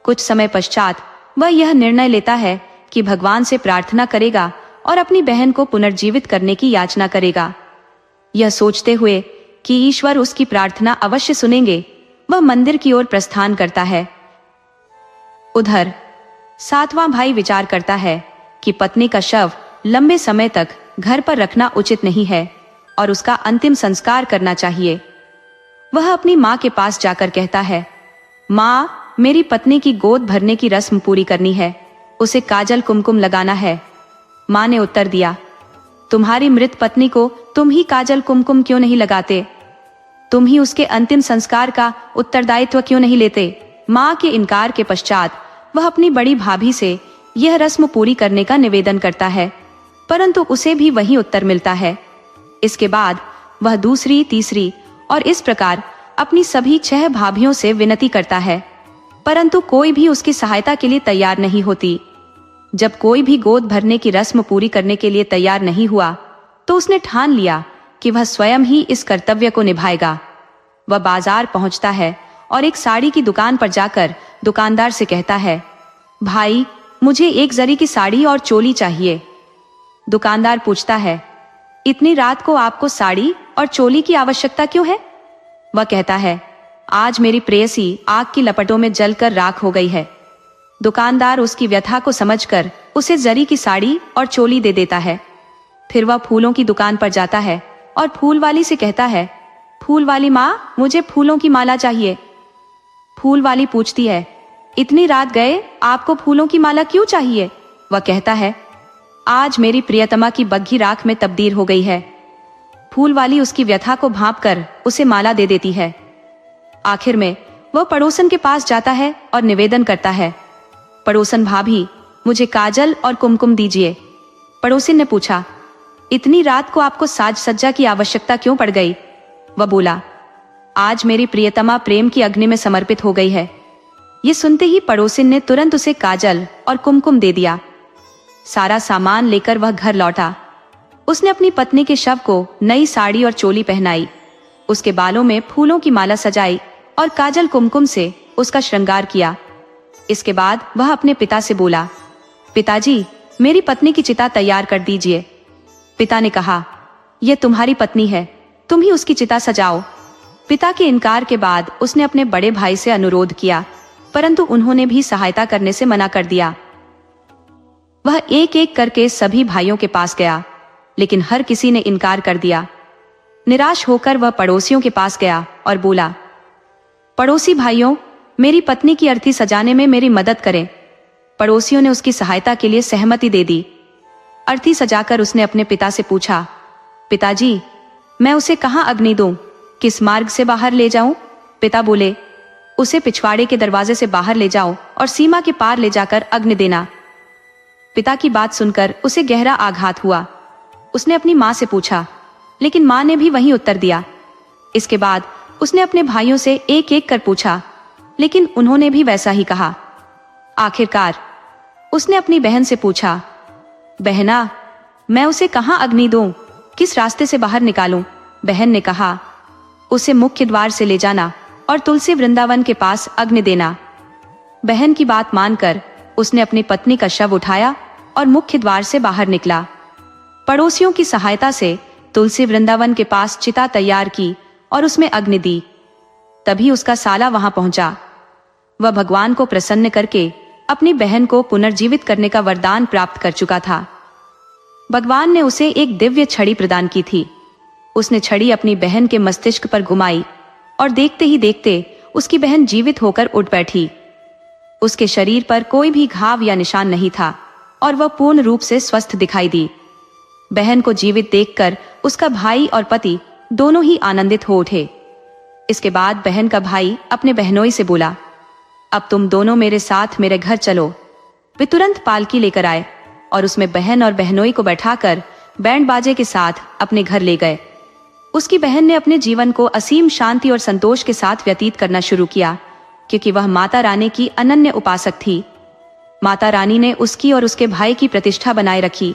A: कुछ समय पश्चात वह यह निर्णय लेता है कि भगवान से प्रार्थना करेगा और अपनी बहन को पुनर्जीवित करने की याचना करेगा। यह सोचते हुए कि ईश्वर उसकी प्रार्थना अवश्य सुनेंगे, वह मंदिर की ओर प्रस्थान करता है। उधर सातवां भाई विचार करता है कि पत्नी का शव लंबे समय तक घर पर रखना उचित नहीं है और उसका अंतिम संस्कार करना चाहिए। वह अपनी माँ के पास जाकर कहता है, माँ, मेरी पत्नी की गोद भरने की रस्म पूरी करनी है, उसे काजल कुमकुम लगाना है। माँ ने उत्तर दिया, तुम्हारी मृत पत्नी को तुम ही काजल कुमकुम क्यों नहीं लगाते? तुम ही उसके अंतिम संस्कार का उत्तरदायित्व क्यों नहीं लेते? माँ के इनकार के पश्चात वह अपनी बड़ी भाभी से यह रस्म पूरी करने का निवेदन करता है, परंतु उसे भी वही उत्तर मिलता है। इसके बाद वह दूसरी, तीसरी और इस प्रकार अपनी सभी 6 भाभियों से विनती करता है, परंतु कोई भी उसकी सहायता के लिए तैयार नहीं होती। जब कोई भी गोद भरने की रस्म पूरी करने के लिए तैयार नहीं हुआ तो उसने ठान लिया कि वह स्वयं ही इस कर्तव्य को निभाएगा। वह बाजार पहुंचता है और एक साड़ी की दुकान पर जाकर दुकानदार से कहता है, भाई, मुझे एक जरी की साड़ी और चोली चाहिए। दुकानदार पूछता है, इतनी रात को आपको साड़ी और चोली की आवश्यकता क्यों है? वह कहता है, आज मेरी प्रेयसी आग की लपटों में जलकर राख हो गई है। दुकानदार उसकी व्यथा को समझकर उसे जरी की साड़ी और चोली दे देता है। फिर वह फूलों की दुकान पर जाता है और फूल वाली से कहता है, फूल वाली माँ, मुझे फूलों की माला चाहिए। फूल वाली पूछती है, इतनी रात गए आपको फूलों की माला क्यों चाहिए? वह कहता है, आज मेरी प्रियतमा की बग्घी राख में तब्दील हो गई है। फूल वाली उसकी व्यथा को भांपकर उसे माला दे देती है। आखिर में वह पड़ोसन के पास जाता है और निवेदन करता है, पड़ोसन भाभी, मुझे काजल और कुमकुम दीजिए। पड़ोसिन ने पूछा, इतनी रात को आपको साज सज्जा की आवश्यकता क्यों पड़ गई? वह बोला, आज मेरी प्रियतमा प्रेम की अग्नि में समर्पित हो गई है। ये सुनते ही पड़ोसिन ने तुरंत उसे काजल और कुमकुम दे दिया। सारा सामान लेकर वह घर लौटा। उसने अपनी पत्नी के शव को नई साड़ी और चोली पहनाई, उसके बालों में फूलों की माला सजाई और काजल कुमकुम से उसका श्रृंगार किया। इसके बाद वह अपने पिता से बोला, पिताजी, मेरी पत्नी की चिता तैयार कर दीजिए। पिता ने कहा, यह तुम्हारी पत्नी है, तुम ही उसकी चिता सजाओ। पिता के इनकार के बाद उसने अपने बड़े भाई से अनुरोध किया, परंतु उन्होंने भी सहायता करने से मना कर दिया। वह एक एक करके सभी भाइयों के पास गया, लेकिन हर किसी ने इनकार कर दिया। निराश होकर वह पड़ोसियों के पास गया और बोला, पड़ोसी भाइयों, मेरी पत्नी की अर्थी सजाने में मेरी मदद करें। पड़ोसियों ने उसकी सहायता के लिए सहमति दे दी। अर्थी सजाकर उसने अपने पिता से पूछा, पिताजी, मैं उसे कहाँ अग्नि दूं? किस मार्ग से बाहर ले जाऊं? पिता बोले, उसे पिछवाड़े के दरवाजे से बाहर ले जाओ और सीमा के पार ले जाकर अग्नि देना। पिता की बात सुनकर उसे गहरा आघात हुआ। उसने अपनी माँ से पूछा, लेकिन माँ ने भी वही उत्तर दिया। इसके बाद उसने अपने भाइयों से एक एक कर पूछा, लेकिन उन्होंने भी वैसा ही कहा। आखिरकार उसने अपनी बहन से पूछा, बहना, मैं उसे कहाँ अग्नि दूं? किस रास्ते से बाहर निकालूं? बहन ने कहा, उसे मुख्य द्वार से ले जाना और तुलसी वृंदावन के पास अग्नि देना। बहन की बात मानकर उसने अपनी पत्नी का शव उठाया और मुख्य द्वार से बाहर निकला। पड़ोसियों की सहायता से तुलसी वृंदावन के पास चिता तैयार की और उसमें अग्नि दी। तभी उसका साला वहां पहुंचा। वह भगवान को प्रसन्न करके अपनी बहन को पुनर्जीवित करने का वरदान प्राप्त कर चुका था। भगवान ने उसे एक दिव्य छड़ी प्रदान की थी। उसने छड़ी अपनी बहन के मस्तिष्क पर घुमाई और देखते ही देखते उसकी बहन जीवित होकर उठ बैठी। उसके शरीर पर कोई भी घाव या निशान नहीं था और वह पूर्ण रूप से स्वस्थ दिखाई दी। बहन को जीवित देखकर उसका भाई और पति दोनों ही आनंदित हो उठे। इसके बाद बहन का भाई अपने बहनोई से बोला, अब तुम दोनों मेरे साथ मेरे घर चलो। वे तुरंत पालकी लेकर आए और उसमें बहन और बहनोई को बैठाकर बैंड बाजे के साथ अपने घर ले गए। उसकी बहन ने अपने जीवन को असीम शांति और संतोष के साथ व्यतीत करना शुरू किया, क्योंकि वह माता रानी की अनन्य उपासक थी। माता रानी ने उसकी और उसके भाई की प्रतिष्ठा बनाए रखी।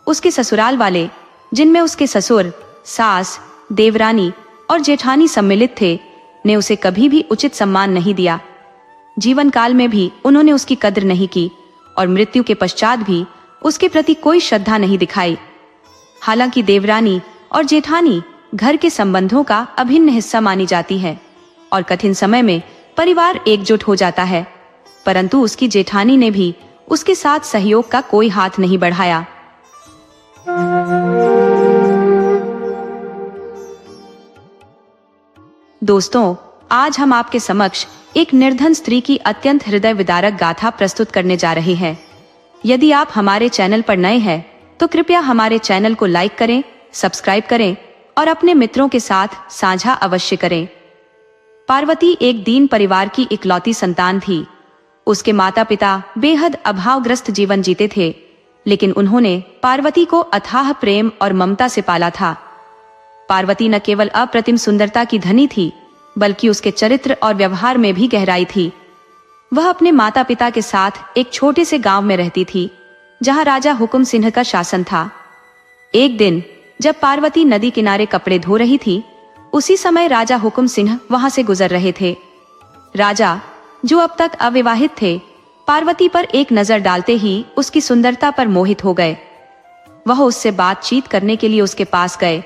A: उसके ससुराल वाले, जिनमें उसके ससुर, सास, देवरानी और जेठानी सम्मिलित थे, ने उसे कभी भी उचित सम्मान नहीं दिया। जीवन काल में भी उन्होंने उसकी कद्र नहीं की और मृत्यु के पश्चात भी उसके प्रति कोई श्रद्धा नहीं दिखाई। हालांकि देवरानी और जेठानी घर के संबंधों का अभिन्न हिस्सा मानी जाती है और कठिन समय में परिवार एकजुट हो जाता है, परंतु उसकी जेठानी ने भी उसके साथ सहयोग का कोई हाथ नहीं बढ़ाया। दोस्तों, आज हम आपके समक्ष एक निर्धन स्त्री की अत्यंत हृदय विदारक गाथा प्रस्तुत करने जा रहे हैं। यदि आप हमारे चैनल पर नए हैं तो कृपया हमारे चैनल को लाइक करें, सब्सक्राइब करें और अपने मित्रों के साथ साझा अवश्य करें। पार्वती एक दीन परिवार की इकलौती संतान थी। उसके माता पिता बेहद अभावग्रस्त जीवन जीते थे, लेकिन उन्होंने पार्वती को अथाह प्रेम और ममता से पाला था। पार्वती न केवल अप्रतिम सुंदरता की धनी थी, बल्कि उसके चरित्र और व्यवहार में भी गहराई थी। वह अपने माता पिता के साथ एक छोटे से गांव में रहती थी, जहां राजा हुकुम सिंह का शासन था। एक दिन जब पार्वती नदी किनारे कपड़े धो रही थी, उसी समय राजा हुकुम सिंह वहां से गुजर रहे थे। राजा, जो अब तक अविवाहित थे, पार्वती पर एक नजर डालते ही उसकी सुंदरता पर मोहित हो गए। वह उससे बातचीत करने के लिए उसके पास गए,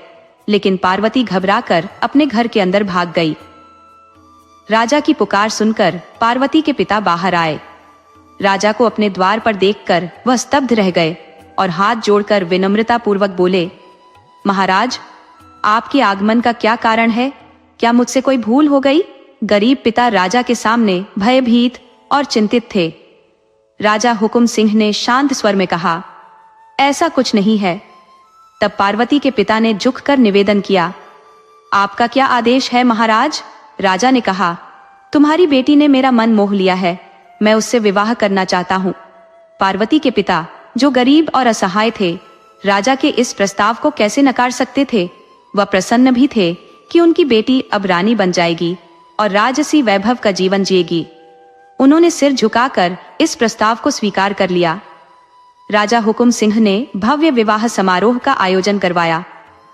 A: लेकिन पार्वती घबराकर अपने घर के अंदर भाग गई। राजा की पुकार सुनकर पार्वती के पिता बाहर आए। राजा को अपने द्वार पर देखकर वह स्तब्ध रह गए और हाथ जोड़कर विनम्रता पूर्वक बोले, महाराज, आपके आगमन का क्या कारण है? क्या मुझसे कोई भूल हो गई? गरीब पिता राजा के सामने भयभीत और चिंतित थे। राजा हुकुम सिंह ने शांत स्वर में कहा, ऐसा कुछ नहीं है। तब पार्वती के पिता ने झुककर निवेदन किया, आपका क्या आदेश है महाराज? राजा ने कहा, तुम्हारी बेटी ने मेरा मन मोह लिया है, मैं उससे विवाह करना चाहता हूँ। पार्वती के पिता, जो गरीब और असहाय थे, राजा के इस प्रस्ताव को कैसे नकार सकते थे? वह प्रसन्न भी थे कि उनकी बेटी अब रानी बन जाएगी और राजसी वैभव का जीवन जिएगी। उन्होंने सिर झुकाकर इस प्रस्ताव को स्वीकार कर लिया। राजा हुकुम सिंह ने भव्य विवाह समारोह का आयोजन करवाया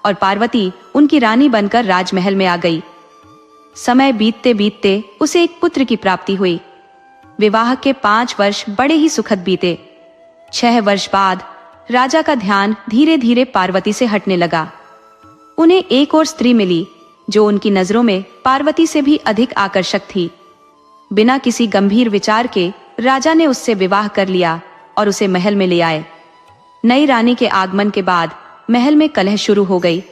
A: और पार्वती उनकी रानी बनकर राजमहल में आ गई। समय बीतते बीतते उसे एक पुत्र की प्राप्ति हुई। विवाह के 5 वर्ष बड़े ही सुखद बीते। 6 वर्ष बाद राजा का ध्यान धीरे धीरे पार्वती से हटने लगा। उन्हें एक और स्त्री मिली जो उनकी नजरों में पार्वती से भी अधिक आकर्षक थी। बिना किसी गंभीर विचार के राजा ने उससे विवाह कर लिया और उसे महल में ले आए। नई रानी के आगमन के बाद महल में कलह शुरू हो गई।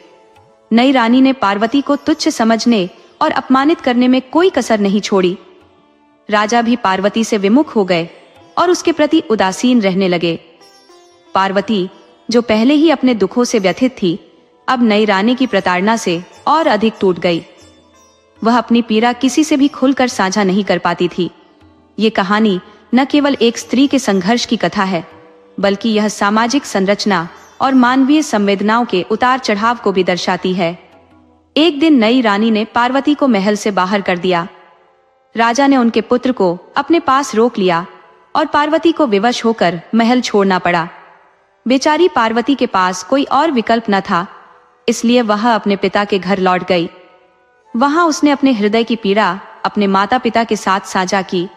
A: नई रानी ने पार्वती को तुच्छ समझने और अपमानित करने में कोई कसर नहीं छोड़ी। राजा भी पार्वती से विमुख हो गए और उसके प्रति उदासीन रहने लगे। पार्वती, जो पहले ही अपने दुखों से व्यथित थी, अब नई रानी की प्रताड़ना से और अधिक टूट गई। वह अपनी पीड़ा किसी से भी खुलकर साझा नहीं कर पाती थी। ये कहानी न केवल एक स्त्री के संघर्ष की कथा है, बल्कि यह सामाजिक संरचना और मानवीय संवेदनाओं के उतार चढ़ाव को भी दर्शाती है। एक दिन नई रानी ने पार्वती को महल से बाहर कर दिया। राजा ने उनके पुत्र को अपने पास रोक लिया और पार्वती को विवश होकर महल छोड़ना पड़ा। बेचारी पार्वती के पास कोई और विकल्प न था, इसलिए वह अपने पिता के घर लौट गई। वहां उसने अपने हृदय की पीड़ा अपने माता पिता के साथ साझा की।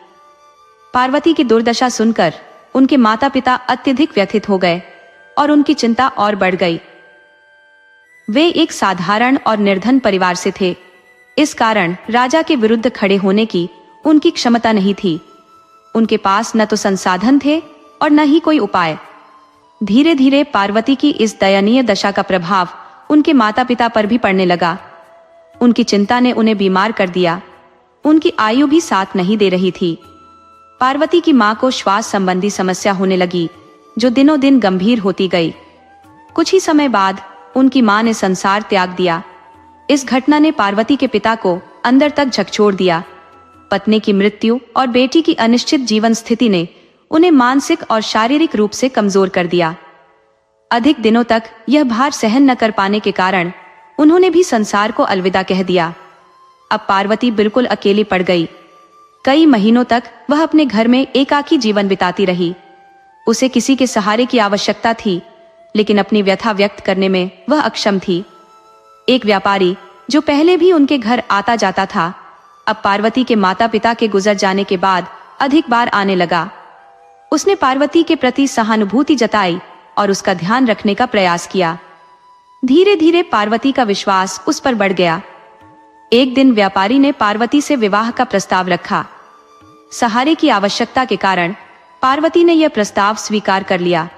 A: पार्वती की दुर्दशा सुनकर उनके माता पिता अत्यधिक व्यथित हो गए और उनकी चिंता और बढ़ गई। वे एक साधारण और निर्धन परिवार से थे। इस कारण राजा के विरुद्ध खड़े होने की उनकी क्षमता नहीं थी। उनके पास न तो संसाधन थे और न ही कोई उपाय। धीरे धीरे पार्वती की इस दयनीय दशा का प्रभाव उनके माता पिता पर भी पड़ने लगा। उनकी चिंता ने उन्हें बीमार कर दिया। उनकी आयु भी साथ नहीं दे रही थी। पार्वती की मां को श्वास संबंधी समस्या होने लगी, जो दिनों दिन गंभीर होती गई। कुछ ही समय बाद उनकी मां ने संसार त्याग दिया। इस घटना ने पार्वती के पिता को अंदर तक झकझोर दिया। पत्नी की मृत्यु और बेटी की अनिश्चित जीवन स्थिति ने उन्हें मानसिक और शारीरिक रूप से कमजोर कर दिया। अधिक दिनों तक यह भार सहन न कर पाने के कारण उन्होंने भी संसार को अलविदा कह दिया। अब पार्वती बिल्कुल अकेली पड़ गई। कई महीनों तक वह अपने घर में एकाकी जीवन बिताती रही। उसे किसी के सहारे की आवश्यकता थी, लेकिन अपनी व्यथा व्यक्त करने में वह अक्षम थी। एक व्यापारी, जो पहले भी उनके घर आता जाता था, अब पार्वती के माता पिता के गुजर जाने के बाद अधिक बार आने लगा। उसने पार्वती के प्रति सहानुभूति जताई और उसका ध्यान रखने का प्रयास किया। धीरे धीरे पार्वती का विश्वास उस पर बढ़ गया। एक दिन व्यापारी ने पार्वती से विवाह का प्रस्ताव रखा। सहारे की आवश्यकता के कारण पार्वती ने यह प्रस्ताव स्वीकार कर लिया।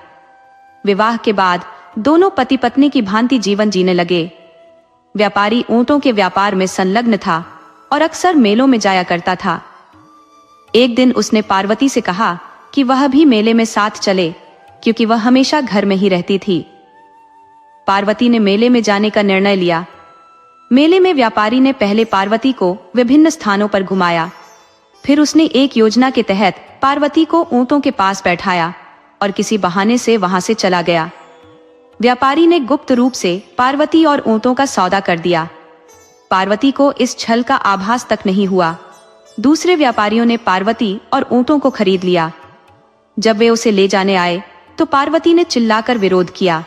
A: विवाह के बाद दोनों पति पत्नी की भांति जीवन जीने लगे। व्यापारी ऊंटों के व्यापार में संलग्न था और अक्सर मेलों में जाया करता था। एक दिन उसने पार्वती से कहा कि वह भी मेले में साथ चले, क्योंकि वह हमेशा घर में ही रहती थी। पार्वती ने मेले में जाने का निर्णय लिया। मेले में व्यापारी ने पहले पार्वती को विभिन्न स्थानों पर घुमाया। फिर उसने एक योजना के तहत पार्वती को ऊंटों के पास बैठाया और किसी बहाने से वहां से चला गया। व्यापारी ने गुप्त रूप से पार्वती और ऊंटों का सौदा कर दिया। पार्वती को इस छल का आभास तक नहीं हुआ। दूसरे व्यापारियों ने पार्वती और ऊंटों को खरीद लिया। जब वे उसे ले जाने आए तो पार्वती ने चिल्लाकर विरोध किया,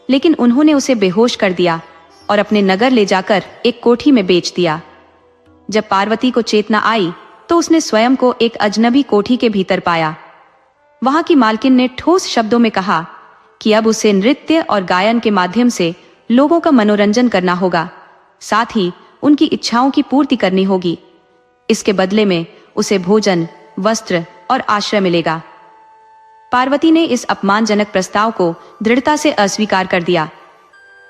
A: लेकिन उन्होंने उसे बेहोश कर दिया और अपने नगर ले जाकर एक कोठी में बेच दिया। जब पार्वती को चेतना आई तो उसने स्वयं को एक अजनबी कोठी के भीतर पाया। वहां की मालकिन ने ठोस शब्दों में कहा कि अब उसे नृत्य और गायन के माध्यम से लोगों का मनोरंजन करना होगा, साथ ही उनकी इच्छाओं की पूर्ति करनी होगी। इसके बदले में उसे भोजन, वस्त्र और आश्रय मिलेगा। पार्वती ने इस अपमानजनक प्रस्ताव को दृढ़ता से अस्वीकार कर दिया।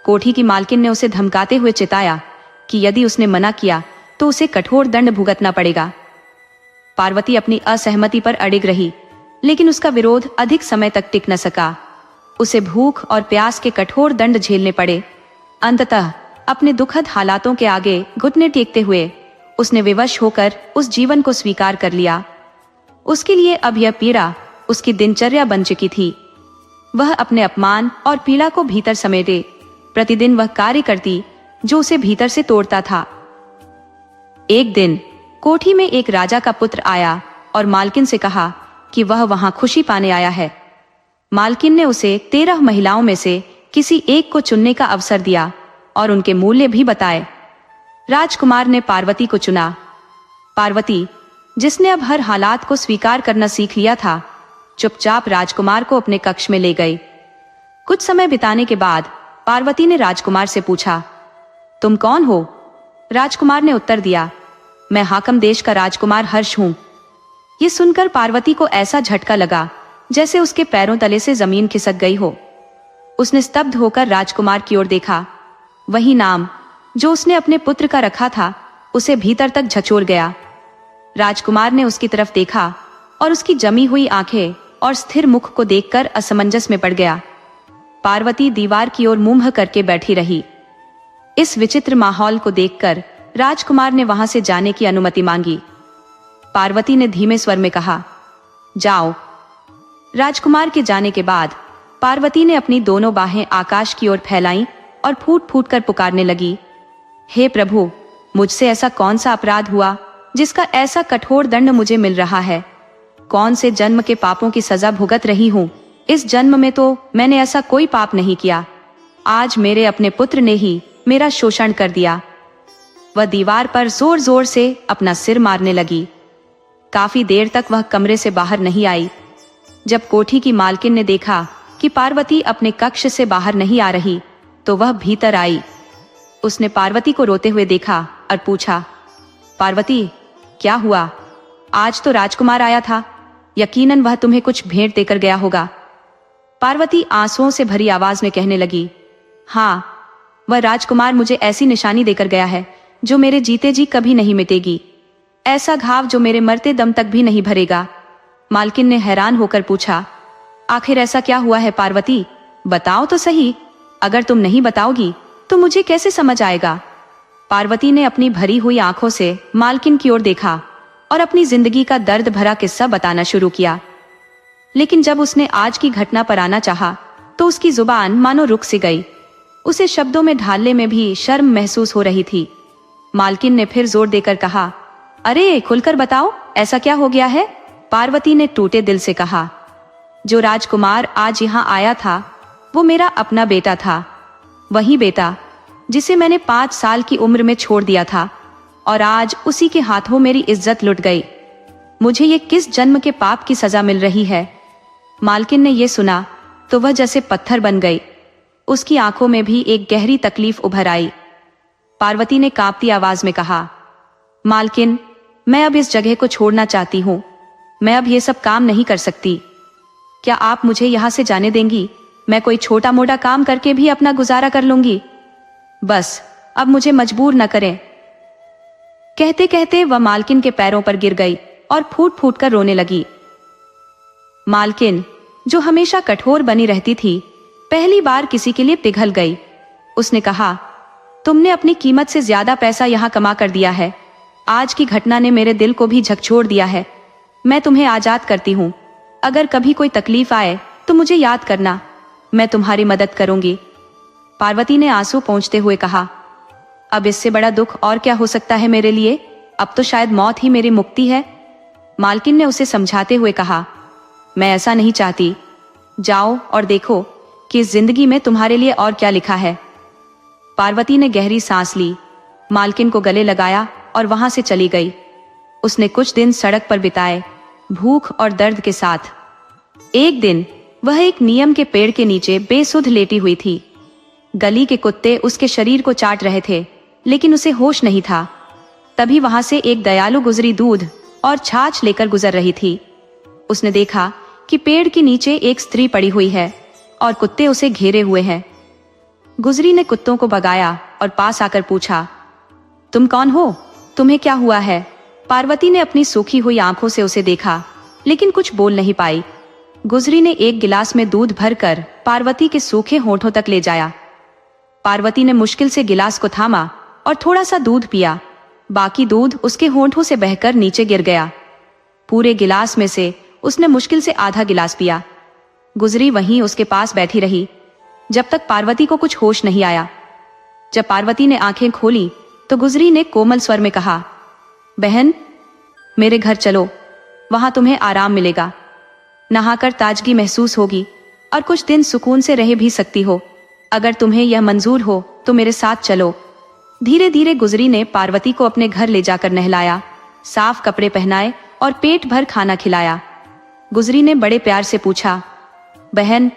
A: कोठी की मालकिन ने उसे धमकाते हुए चिताया कि यदि उसने मना किया तो उसे कठोर दंड भुगतना पड़ेगा। पार्वती अपनी असहमति पर अडिग रही, लेकिन उसका विरोध अधिक समय तक टिक न सका। उसे भूख और प्यास के कठोर दंड झेलने पड़े। अंततः अपने दुखद हालातों के आगे घुटने टेकते हुए उसने विवश होकर उस जीवन को स्वीकार कर लिया। उसके लिए अब यह पीड़ा उसकी दिनचर्या बन चुकी थी। वह अपने अपमान और पीड़ा को भीतर समेटे प्रतिदिन वह कार्य करती जो उसे भीतर से तोड़ता था। एक दिन कोठी में एक राजा का पुत्र आया और मालकिन से कहा कि वह वहां खुशी पाने आया है। मालकिन ने उसे 13 महिलाओं में से किसी एक को चुनने का अवसर दिया और उनके मूल्य भी बताए। राजकुमार ने पार्वती को चुना। पार्वती, जिसने अब हर हालात को स्वीकार करना सीख लिया था, चुपचाप राजकुमार को अपने कक्ष में ले गई। कुछ समय बिताने के बाद पार्वती ने राजकुमार से पूछा, तुम कौन हो? राजकुमार ने उत्तर दिया, मैं हाकम देश का राजकुमार हर्ष हूं। ये सुनकर पार्वती को ऐसा झटका लगा जैसे उसके पैरों तले से जमीन खिसक गई हो। उसने स्तब्ध होकर राजकुमार की ओर देखा। वही नाम जो उसने अपने पुत्र का रखा था उसे भीतर तक झकझोर गया। राजकुमार ने उसकी तरफ देखा और उसकी जमी हुई आंखें और स्थिर मुख को देखकर असमंजस में पड़ गया। पार्वती दीवार की ओर मुंह करके बैठी रही। इस विचित्र माहौल को देखकर राजकुमार ने वहां से जाने की अनुमति मांगी। पार्वती ने धीमे स्वर में कहा, जाओ। राजकुमार के जाने के बाद पार्वती ने अपनी दोनों बाहें आकाश की ओर फैलाईं और फूट फूट कर पुकारने लगी, हे प्रभु, मुझसे ऐसा कौन सा अपराध हुआ जिसका ऐसा कठोर दंड मुझे मिल रहा है? कौन से जन्म के पापों की सजा भुगत रही हूँ? इस जन्म में तो मैंने ऐसा कोई पाप नहीं किया। आज मेरे अपने पुत्र ने ही मेरा शोषण कर दिया। वह दीवार पर जोर जोर से अपना सिर मारने लगी। काफी देर तक वह कमरे से बाहर नहीं आई। जब कोठी की मालकिन ने देखा कि पार्वती अपने कक्ष से बाहर नहीं आ रही, तो वह भीतर आई। उसने पार्वती को रोते हुए देखा और पूछा, पार्वती, क्या हुआ? आज तो राजकुमार आया था, यकीनन वह तुम्हें कुछ भेंट देकर गया होगा। पार्वती आंसुओं से भरी आवाज में कहने लगी, हाँ, वह राजकुमार मुझे ऐसी निशानी देकर गया है जो मेरे जीते जी कभी नहीं मिटेगी, ऐसा घाव जो मेरे मरते दम तक भी नहीं भरेगा। मालकिन ने हैरान होकर पूछा, आखिर ऐसा क्या हुआ है पार्वती? बताओ तो सही। अगर तुम नहीं बताओगी तो मुझे कैसे समझ आएगा? पार्वती ने अपनी भरी हुई आंखों से मालकिन की ओर देखा और अपनी जिंदगी का दर्द भरा किस्सा बताना शुरू किया। लेकिन जब उसने आज की घटना पर आना चाहा, तो उसकी जुबान मानो रुक सी गई। उसे शब्दों में ढालने में भी शर्म महसूस हो रही थी। मालकिन ने फिर जोर देकर कहा, अरे खुलकर बताओ, ऐसा क्या हो गया है? पार्वती ने टूटे दिल से कहा, जो राजकुमार आज यहाँ आया था वो मेरा अपना बेटा था। वही बेटा जिसे मैंने 5 साल की उम्र में छोड़ दिया था, और आज उसी के हाथों मेरी इज्जत लुट गई। मुझे ये किस जन्म के पाप की सजा मिल रही है? मालकिन ने ये सुना तो वह जैसे पत्थर बन गई। उसकी आंखों में भी एक गहरी तकलीफ उभर आई। पार्वती ने कांपती आवाज में कहा, मालकिन, मैं अब इस जगह को छोड़ना चाहती हूँ। मैं अब ये सब काम नहीं कर सकती। क्या आप मुझे यहाँ से जाने देंगी? मैं कोई छोटा मोटा काम करके भी अपना गुजारा कर लूंगी। बस अब मुझे मजबूर न करें। कहते कहते वह मालकिन के पैरों पर गिर गई और फूट फूट कर रोने लगी। मालकिन, जो हमेशा कठोर बनी रहती थी, पहली बार किसी के लिए पिघल गई। उसने कहा, तुमने अपनी कीमत से ज्यादा पैसा यहाँ कमा कर दिया है। आज की घटना ने मेरे दिल को भी झकझोर दिया है। मैं तुम्हें आजाद करती हूँ। अगर कभी कोई तकलीफ आए तो मुझे याद करना, मैं तुम्हारी मदद करूंगी। पार्वती ने आंसू पोंछते हुए कहा, अब इससे बड़ा दुख और क्या हो सकता है मेरे लिए? अब तो शायद मौत ही मेरी मुक्ति है। मालकिन ने उसे समझाते हुए कहा, मैं ऐसा नहीं चाहती। जाओ और देखो कि इस जिंदगी में तुम्हारे लिए और क्या लिखा है। पार्वती ने गहरी सांस ली, मालकिन को गले लगाया और वहां से चली गई। उसने कुछ दिन सड़क पर बिताए, भूख और दर्द के साथ। एक दिन वह एक नीम के पेड़ के नीचे बेसुध लेटी हुई थी। गली के कुत्ते उसके शरीर को चाट रहे थे, लेकिन उसे होश नहीं था। तभी वहां से एक दयालु गुजरी दूध और छाछ लेकर गुजर रही थी। उसने देखा कि पेड़ के नीचे एक स्त्री पड़ी हुई है और कुत्ते उसे घेरे हुए हैं। गुजरी ने कुत्तों को भगाया और पास आकर पूछा, तुम कौन हो? तुम्हें क्या हुआ है? पार्वती ने अपनी सूखी हुई आंखों से उसे देखा, लेकिन कुछ बोल नहीं पाई। गुजरी ने एक गिलास में दूध भरकर पार्वती के सूखे होठों तक ले जाया। पार्वती ने मुश्किल से गिलास को थामा और थोड़ा सा दूध पिया। बाकी दूध उसके होठों से बहकर नीचे गिर गया। पूरे गिलास में से उसने मुश्किल से आधा गिलास पिया। गुजरी वहीं उसके पास बैठी रही जब तक पार्वती को कुछ होश नहीं आया। जब पार्वती ने आंखें खोली तो गुजरी ने कोमल स्वर में कहा, बहन, मेरे घर चलो, वहां तुम्हें आराम मिलेगा। नहाकर ताजगी महसूस होगी और कुछ दिन सुकून से रह भी सकती हो। अगर तुम्हें यह मंजूर हो तो मेरे साथ चलो। धीरे धीरे गुजरी ने पार्वती को अपने घर ले जाकर नहलाया, साफ कपड़े पहनाए और पेट भर खाना खिलाया। गुजरी ने बड़े प्यार से पूछा, बहन,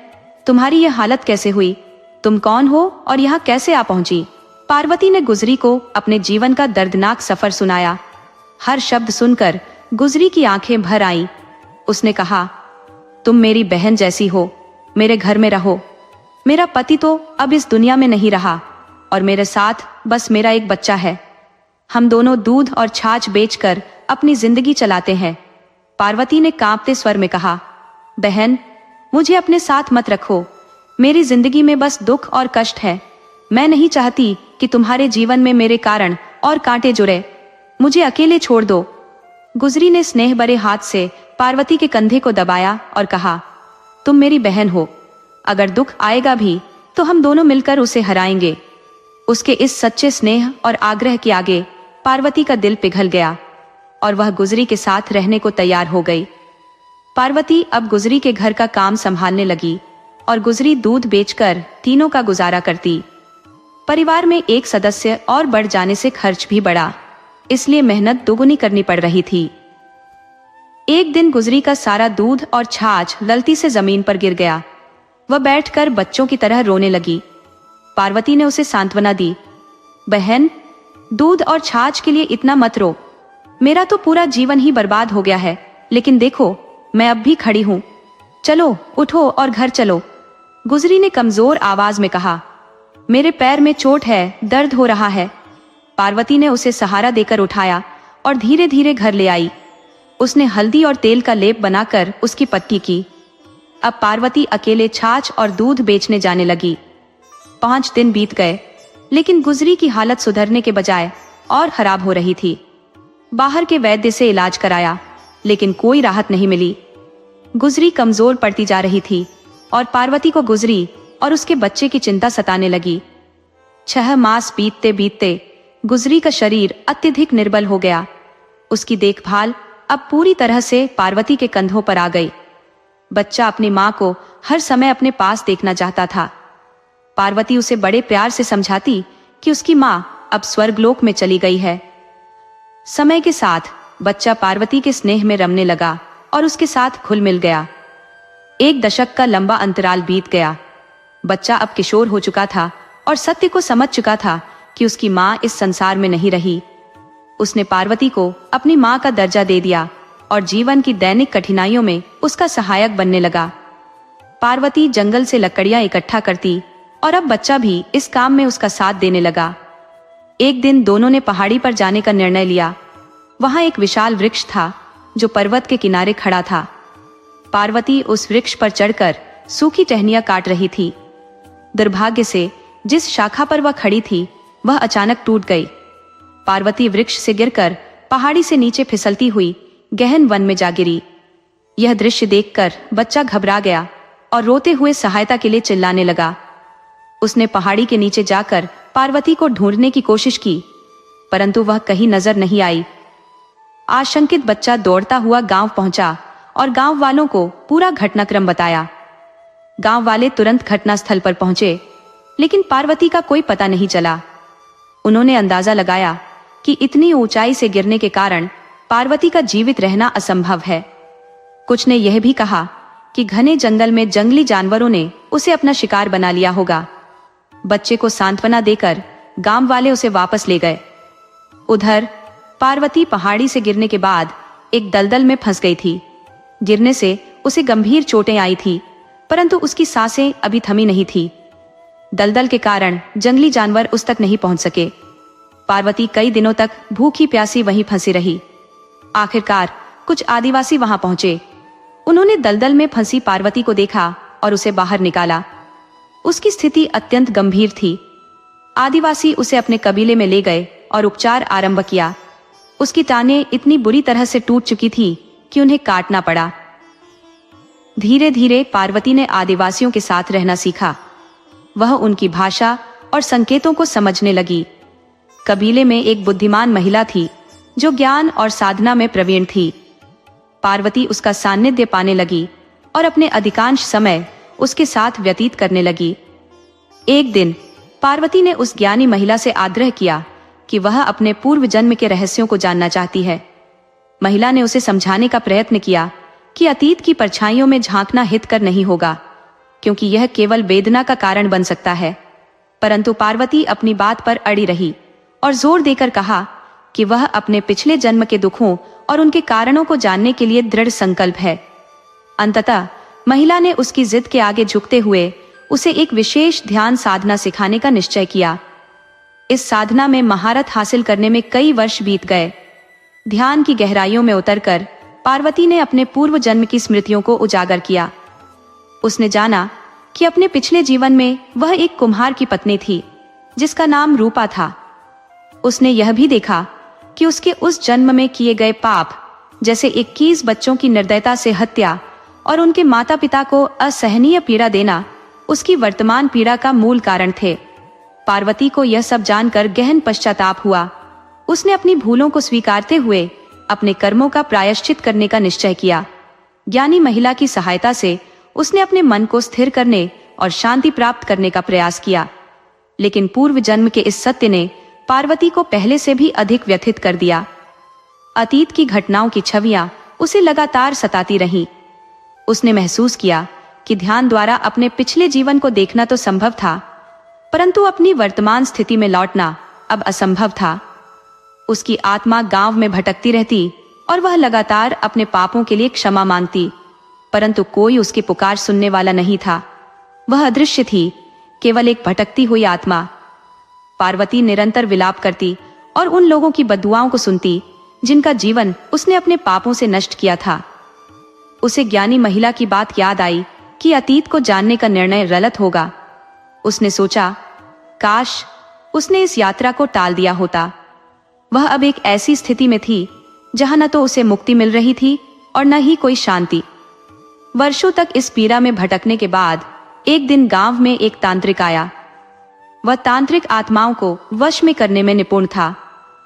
A: तुम्हारी यह हालत कैसे हुई? तुम कौन हो और यहाँ कैसे आ पहुंची? पार्वती ने गुजरी को अपने जीवन का दर्दनाक सफर सुनाया। हर शब्द सुनकर गुजरी की आंखें भर आईं। उसने कहा, तुम मेरी बहन जैसी हो, मेरे घर में रहो। मेरा पति तो अब इस दुनिया में नहीं रहा और मेरे साथ बस मेरा एक बच्चा है। हम दोनों दूध और छाछ बेचकर अपनी जिंदगी चलाते हैं। पार्वती ने कांपते स्वर में कहा, बहन, मुझे अपने साथ मत रखो। मेरी जिंदगी में बस दुख और कष्ट है। मैं नहीं चाहती कि तुम्हारे जीवन में मेरे कारण और कांटे जुड़े। मुझे अकेले छोड़ दो। गुजरी ने स्नेह भरे हाथ से पार्वती के कंधे को दबाया और कहा, तुम मेरी बहन हो। अगर दुख आएगा भी तो हम दोनों मिलकर उसे हराएंगे। उसके इस सच्चे स्नेह और आग्रह के आगे पार्वती का दिल पिघल गया और वह गुजरी के साथ रहने को तैयार हो गई। पार्वती अब गुजरी के घर का काम संभालने लगी और गुजरी दूध बेचकर तीनों का गुजारा करती। परिवार में एक सदस्य और बढ़ जाने से खर्च भी बढ़ा, इसलिए मेहनत दोगुनी करनी पड़ रही थी। एक दिन गुजरी का सारा दूध और छाछ गलती से जमीन पर गिर गया। वह बैठकर बच्चों की तरह रोने लगी। पार्वती ने उसे सांत्वना दी, बहन, दूध और छाछ के लिए इतना मत रो। मेरा तो पूरा जीवन ही बर्बाद हो गया है, लेकिन देखो, मैं अब भी खड़ी हूँ। चलो, उठो और घर चलो। गुजरी ने कमजोर आवाज में कहा, मेरे पैर में चोट है, दर्द हो रहा है। पार्वती ने उसे सहारा देकर उठाया और धीरे धीरे घर ले आई। उसने हल्दी और तेल का लेप बनाकर उसकी पट्टी की। अब पार्वती अकेले छाछ और दूध बेचने जाने लगी। 5 दिन बीत गए, लेकिन गुजरी की हालत सुधरने के बजाय और खराब हो रही थी। बाहर के वैद्य से इलाज कराया, लेकिन कोई राहत नहीं मिली। गुजरी कमजोर पड़ती जा रही थी और पार्वती को गुजरी और उसके बच्चे की चिंता सताने लगी। 6 मास बीतते बीतते गुजरी का शरीर अत्यधिक निर्बल हो गया। उसकी देखभाल अब पूरी तरह से पार्वती के कंधों पर आ गई। बच्चा अपनी माँ को हर समय अपने पास देखना चाहता था। पार्वती उसे बड़े प्यार से समझाती कि उसकी माँ अब स्वर्गलोक में चली गई है। समय के साथ बच्चा पार्वती के स्नेह में रमने लगा और उसके साथ घुल मिल गया। 1 दशक का लंबा अंतराल बीत गया। बच्चा अब किशोर हो चुका था और सत्य को समझ चुका था कि उसकी माँ इस संसार में नहीं रही। उसने पार्वती को अपनी माँ का दर्जा दे दिया और जीवन की दैनिक कठिनाइयों में उसका सहायक बनने लगा। पार्वती जंगल से लकड़ियां इकट्ठा करती और अब बच्चा भी इस काम में उसका साथ देने लगा। एक दिन दोनों ने पहाड़ी पर जाने का निर्णय लिया। वहां एक विशाल वृक्ष था जो पर्वत के किनारे खड़ा था। पार्वती उस वृक्ष पर चढ़कर सूखी टहनियां काट रही थी। दुर्भाग्य से जिस शाखा पर वह खड़ी थी वह अचानक टूट गई। पार्वती वृक्ष से गिरकर पहाड़ी से नीचे फिसलती हुई गहन वन में जा गिरी। यह दृश्य देखकर बच्चा घबरा गया और रोते हुए सहायता के लिए चिल्लाने लगा। उसने पहाड़ी के नीचे जाकर पार्वती को ढूंढने की कोशिश की, परंतु वह कहीं नजर नहीं आई। आशंकित बच्चा दौड़ता हुआ गांव पहुंचा और गांव वालों को पूरा घटनाक्रम बताया। गांव वाले तुरंत घटनास्थल पर पहुंचे, लेकिन पार्वती का कोई पता नहीं चला। उन्होंने अंदाजा लगाया कि इतनी ऊंचाई से गिरने के कारण पार्वती का जीवित रहना असंभव है। कुछ ने यह भी कहा कि घने जंगल में जंगली जानवरों ने उसे अपना शिकार बना लिया होगा। बच्चे को सांत्वना देकर गांव वाले उसे वापस ले गए। उधर पार्वती पहाड़ी से गिरने के बाद एक दलदल में फंस गई थी। गिरने से उसे गंभीर चोटें आई थी, परंतु उसकी सांसें अभी थमी नहीं थी। दलदल के कारण जंगली जानवर उस तक नहीं पहुंच सके। पार्वती कई दिनों तक भूखी प्यासी वहीं फंसी रही। आखिरकार कुछ आदिवासी वहां पहुंचे। उन्होंने दलदल में फंसी पार्वती को देखा और उसे बाहर निकाला। उसकी स्थिति अत्यंत गंभीर थी। आदिवासी उसे अपने कबीले में ले गए और उपचार आरंभ किया। उसकी टांगें इतनी बुरी तरह से टूट चुकी थी कि उन्हें काटना पड़ा। धीरे धीरे पार्वती ने आदिवासियों के साथ रहना सीखा। वह उनकी भाषा और संकेतों को समझने लगी। कबीले में एक बुद्धिमान महिला थी जो ज्ञान और साधना में प्रवीण थी। पार्वती उसका सानिध्य पाने लगी और अपने अधिकांश समय उसके साथ व्यतीत करने लगी। एक दिन पार्वती ने उस ज्ञानी महिला से आग्रह किया कि वह अपने पूर्व जन्म के रहस्यों को जानना चाहती है। महिला ने उसे समझाने का प्रयत्न किया कि अतीत की परछाइयों में झांकना हितकर नहीं होगा, क्योंकि यह केवल वेदना का कारण बन सकता है। परंतु पार्वती अपनी बात पर अड़ी रही और जोर देकर कहा कि वह अपने पिछले जन्म के दुखों और उनके कारणों को जानने के लिए दृढ़ संकल्प है। अंततः महिला ने उसकी जिद के आगे झुकते हुए उसे एक विशेष ध्यान साधना सिखाने का निश्चय किया। इस साधना में महारत हासिल करने में कई वर्ष बीत गए। ध्यान की गहराइयों में उतरकर पार्वती ने अपने पूर्व जन्म की स्मृतियों को उजागर किया। उसने जाना कि अपने पिछले जीवन में वह एक कुम्हार की पत्नी थी जिसका नाम रूपा था। उसने यह भी देखा कि उसके उस जन्म में किए गए पाप, जैसे 21 बच्चों की निर्दयता से हत्या और उनके माता पिता को असहनीय पीड़ा देना, उसकी वर्तमान पीड़ा का मूल कारण थे। पार्वती को यह सब जानकर गहन पश्चाताप हुआ। उसने अपनी भूलों को स्वीकारते हुए अपने कर्मों का प्रायश्चित करने का निश्चय किया। ज्ञानी महिला की सहायता से उसने अपने मन को स्थिर करने और शांति प्राप्त करने का प्रयास किया, लेकिन पूर्व जन्म के इस सत्य ने पार्वती को पहले से भी अधिक व्यथित कर दिया। अतीत की घटनाओं की छवियां उसे लगातार सताती रहीं। उसने महसूस किया कि ध्यान द्वारा अपने पिछले जीवन को देखना तो संभव था, परंतु अपनी वर्तमान स्थिति में लौटना अब असंभव था। उसकी आत्मा गांव में भटकती रहती और वह लगातार अपने पापों के लिए क्षमा मांगती, परंतु कोई उसकी पुकार सुनने वाला नहीं था। वह अदृश्य थी, केवल एक भटकती हुई आत्मा। पार्वती निरंतर विलाप करती और उन लोगों की बद्दुआओं को सुनती जिनका जीवन उसने अपने पापों से नष्ट किया था। उसे ज्ञानी महिला की बात याद आई कि अतीत को जानने का निर्णय गलत होगा। उसने सोचा, काश उसने इस यात्रा को टाल दिया होता। वह अब एक ऐसी स्थिति में थी जहां न तो उसे मुक्ति मिल रही थी और न ही कोई शांति। वर्षों तक इस पीड़ा में भटकने के बाद एक दिन गांव में एक तांत्रिक आया। वह तांत्रिक आत्माओं को वश में करने में निपुण था।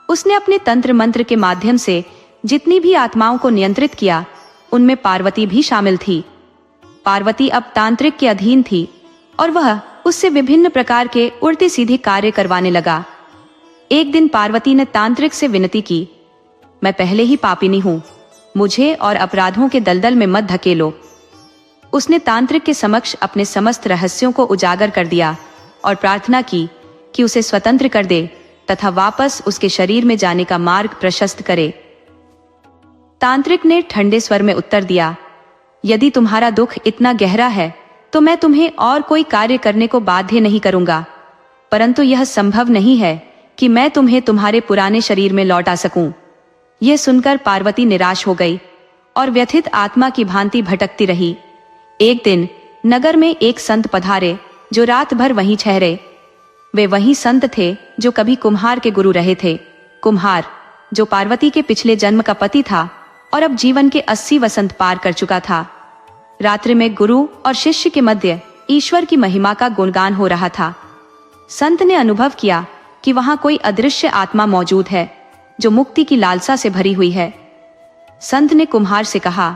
A: उसने अपने तंत्र मंत्र के माध्यम से जितनी भी आत्माओं को नियंत्रित किया, उनमें पार्वती भी शामिल थी। पार्वती अब तांत्रिक के अधीन थी और वह उससे विभिन्न प्रकार के उल्टे सीधे कार्य करवाने लगा। एक दिन पार्वती ने तांत्रिक से विनती की, मैं पहले ही पापिनी हूं, मुझे और अपराधों के दलदल में मत धकेलो। उसने तांत्रिक के समक्ष अपने समस्त रहस्यों को उजागर कर दिया और प्रार्थना की कि उसे स्वतंत्र कर दे तथा वापस उसके शरीर में जाने का मार्ग प्रशस्त करे। तांत्रिक ने ठंडे स्वर में उत्तर दिया, यदि तुम्हारा दुख इतना गहरा है तो मैं तुम्हें और कोई कार्य करने को बाध्य नहीं करूंगा, परंतु यह संभव नहीं है कि मैं तुम्हें तुम्हारे पुराने शरीर में लौटा सकूं। यह सुनकर पार्वती निराश हो गई और व्यथित आत्मा की भांति भटकती रही। एक दिन नगर में एक संत पधारे जो रात भर वहीं ठहरे। वे वही संत थे जो कभी कुम्हार के गुरु रहे थे। कुम्हार जो पार्वती के पिछले जन्म का पति था और अब जीवन के 80 वसंत पार कर चुका था। रात्रि में गुरु और शिष्य के मध्य ईश्वर की महिमा का गुणगान हो रहा था। संत ने अनुभव किया कि वहां कोई अदृश्य आत्मा मौजूद है जो मुक्ति की लालसा से भरी हुई है। संत ने कुम्हार से कहा,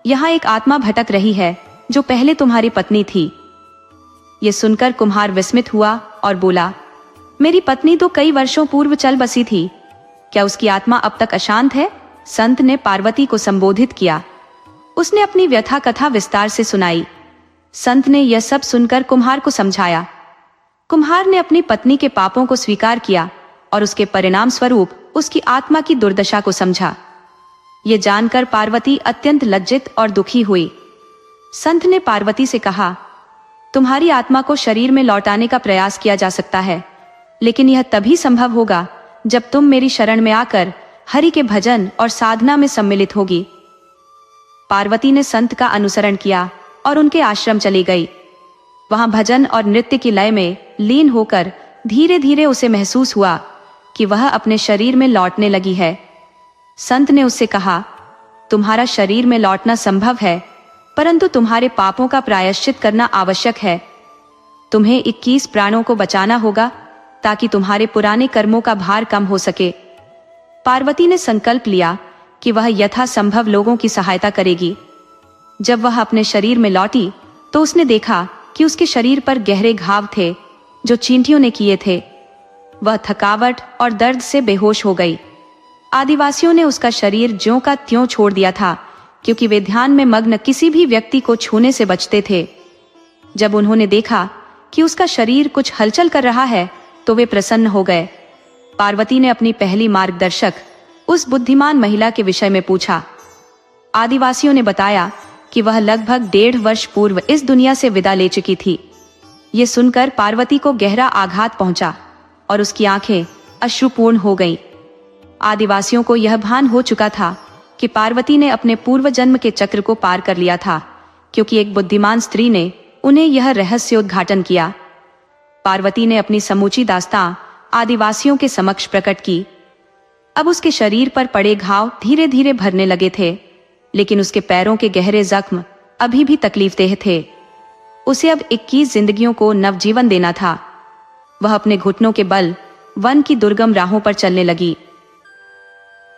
A: यहाँ एक आत्मा भटक रही है जो पहले तुम्हारी पत्नी थी। ये सुनकर कुम्हार विस्मित हुआ और बोला, मेरी पत्नी तो कई वर्षों पूर्व चल बसी थी, क्या उसकी आत्मा अब तक अशांत है? संत ने पार्वती को संबोधित किया। उसने अपनी व्यथा कथा विस्तार से सुनाई। संत ने यह सब सुनकर कुम्हार को समझाया। कुम्हार ने अपनी पत्नी के पापों को स्वीकार किया और उसके परिणाम स्वरूप उसकी आत्मा की दुर्दशा को समझा। ये जानकर पार्वती अत्यंत लज्जित और दुखी हुई। संत ने पार्वती से कहा, तुम्हारी आत्मा को शरीर में लौटाने का प्रयास किया जा सकता है, लेकिन यह तभी संभव होगा जब तुम मेरी शरण में आकर हरि के भजन और साधना में सम्मिलित होगी। पार्वती ने संत का अनुसरण किया और उनके आश्रम चली गई। वहां भजन और नृत्य की लय में लीन होकर धीरे धीरे उसे महसूस हुआ कि वह अपने शरीर में लौटने लगी है। संत ने उससे कहा, तुम्हारा शरीर में लौटना संभव है, परंतु तुम्हारे पापों का प्रायश्चित करना आवश्यक है। तुम्हें 21 प्राणों को बचाना होगा ताकि तुम्हारे पुराने कर्मों का भार कम हो सके। पार्वती ने संकल्प लिया कि वह यथासंभव लोगों की सहायता करेगी। जब वह अपने शरीर में लौटी तो उसने देखा कि उसके शरीर पर गहरे घाव थे जो चींटियों ने किए थे। वह थकावट और दर्द से बेहोश हो गई। आदिवासियों ने उसका शरीर ज्यों का त्यों छोड़ दिया था, क्योंकि वे ध्यान में मग्न किसी भी व्यक्ति को छूने से बचते थे। जब उन्होंने देखा कि उसका शरीर कुछ हलचल कर रहा है तो वे प्रसन्न हो गए। पार्वती ने अपनी पहली मार्गदर्शक उस बुद्धिमान महिला के विषय में पूछा। आदिवासियों ने बताया कि वह लगभग 1.5 वर्ष पूर्व इस दुनिया से विदा ले चुकी थी। ये सुनकर पार्वती को गहरा आघात पहुंचा और उसकी आंखें अश्रुपूर्ण हो गईं। आदिवासियों को यह भान हो चुका था कि पार्वती ने अपने पूर्व जन्म के चक्र को पार कर लिया था, क्योंकि एक बुद्धिमान स्त्री ने उन्हें यह रहस्योद्घाटन किया। पार्वती ने अपनी समूची दास्तां आदिवासियों के समक्ष प्रकट की। अब उसके शरीर पर पड़े घाव धीरे धीरे भरने लगे थे, लेकिन उसके पैरों के गहरे जख्म अभी भी तकलीफदेह थे। उसे अब 21 जिंदगियों को नवजीवन देना था। वह अपने घुटनों के बल वन की दुर्गम राहों पर चलने लगी।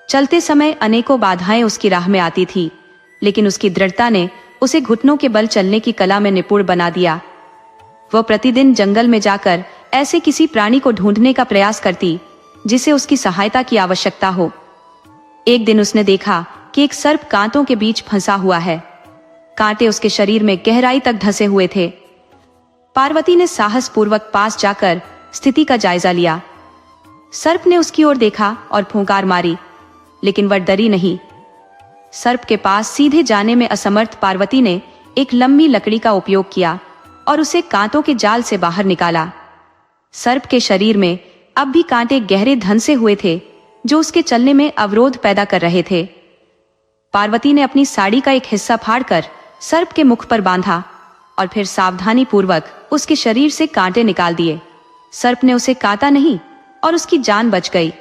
A: चलते समय अनेकों बाधाएं उसकी राह में आती थी, लेकिन उसकी दृढ़ता ने उसे घुटनों के बल चलने की कला में निपुण बना दिया। वह प्रतिदिन जंगल में जाकर ऐसे किसी प्राणी को ढूंढने का प्रयास करती जिसे उसकी सहायता की आवश्यकता हो। एक दिन उसने देखा कि एक सर्प कांटों के बीच फंसा हुआ है। कांटे उसके शरीर में गहराई तक धंसे हुए थे। पार्वती ने साहस पूर्वक पास जाकर स्थिति का जायजा लिया। सर्प ने उसकी ओर देखा और फुंकार मारी, लेकिन वह डरी नहीं। सर्प के पास सीधे जाने में असमर्थ पार्वती ने एक लंबी लकड़ी का उपयोग किया और उसे कांटों के जाल से बाहर निकाला। सर्प के शरीर में अब भी कांटे गहरे धंसे हुए थे, जो उसके चलने में अवरोध पैदा कर रहे थे। पार्वती ने अपनी साड़ी का एक हिस्सा फाड़कर सर्प के मुख पर बांधा और फिर सावधानी पूर्वक उसके शरीर से कांटे निकाल दिए। सर्प ने उसे काटा नहीं और उसकी जान बच गई।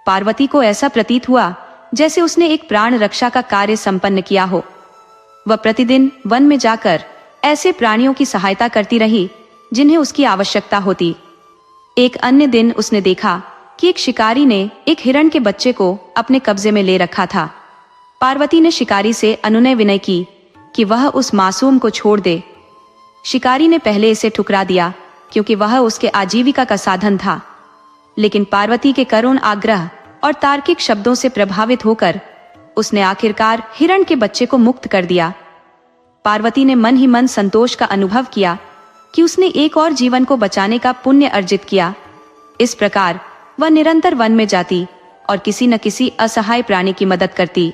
A: पार्वती को ऐसा प्रतीत हुआ जैसे उसने एक प्राण रक्षा का कार्य संपन्न किया हो। वह प्रतिदिन वन में जाकर ऐसे प्राणियों की सहायता करती रही जिन्हें उसकी आवश्यकता होती। एक अन्य दिन उसने देखा कि एक शिकारी ने एक हिरण के बच्चे को अपने कब्जे में ले रखा था। पार्वती ने शिकारी से अनुनय विनय की कि वह उस मासूम को छोड़ दे। शिकारी ने पहले इसे ठुकरा दिया, क्योंकि वह उसके आजीविका का साधन था, लेकिन पार्वती के करुण आग्रह और तार्किक शब्दों से प्रभावित होकर उसने आखिरकार हिरण के बच्चे को मुक्त कर दिया। पार्वती ने मन ही मन संतोष का अनुभव किया कि उसने एक और जीवन को बचाने का पुण्य अर्जित किया। इस प्रकार वह निरंतर वन में जाती और किसी न किसी असहाय प्राणी की मदद करती।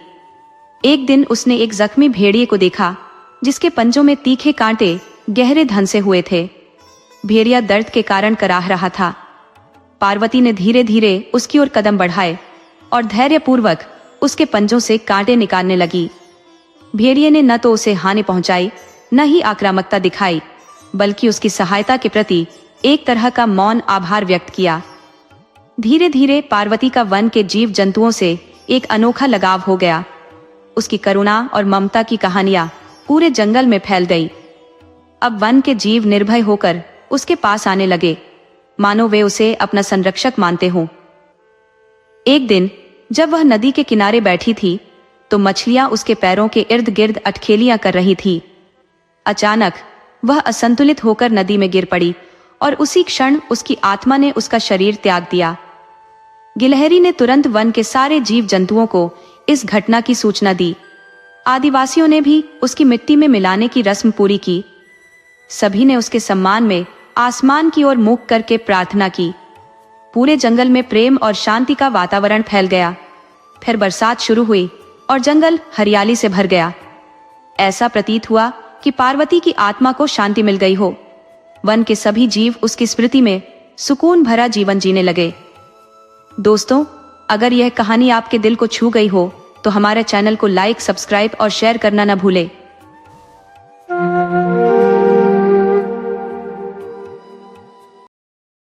A: एक दिन उसने एक जख्मी भेड़िए को देखा, जिसके पंजों में तीखे कांटे गहरे धंसे हुए थे। भेड़िया दर्द के कारण कराह रहा था। पार्वती ने धीरे धीरे उसकी ओर कदम बढ़ाए और धैर्यपूर्वक उसके पंजों से कांटे निकालने लगी। भेड़िए ने न तो उसे हानि पहुंचाई, न ही आक्रामकता दिखाई, बल्कि उसकी सहायता के प्रति एक तरह का मौन आभार व्यक्त किया। धीरे धीरे पार्वती का वन के जीव जंतुओं से एक अनोखा लगाव हो गया। उसकी करुणा और ममता की कहानियां पूरे जंगल में फैल गई। अब वन के जीव निर्भय होकर उसके पास आने लगे, मानो वे उसे अपना संरक्षक मानते हों। एक दिन जब वह नदी के किनारे बैठी थी, तो मछलियां उसके पैरों के इर्द गिर्द अटखेलियां कर रही थी। अचानक वह असंतुलित होकर नदी में गिर पड़ी और उसी क्षण उसकी आत्मा ने उसका शरीर त्याग दिया। गिलहरी ने तुरंत वन के सारे जीव जंतुओं को इस घटना की सूचना दी। आदिवासियों ने भी उसकी मिट्टी में मिलाने की रस्म पूरी की। सभी ने उसके सम्मान में आसमान की ओर मुख करके प्रार्थना की। पूरे जंगल में प्रेम और शांति का वातावरण फैल गया। फिर बरसात शुरू हुई और जंगल हरियाली से भर गया। ऐसा प्रतीत हुआ कि पार्वती की आत्मा को शांति मिल गई हो। वन के सभी जीव उसकी स्मृति में सुकून भरा जीवन जीने लगे। दोस्तों, अगर यह कहानी आपके दिल को छू गई हो तो हमारे चैनल को लाइक, सब्सक्राइब और शेयर करना न भूलें।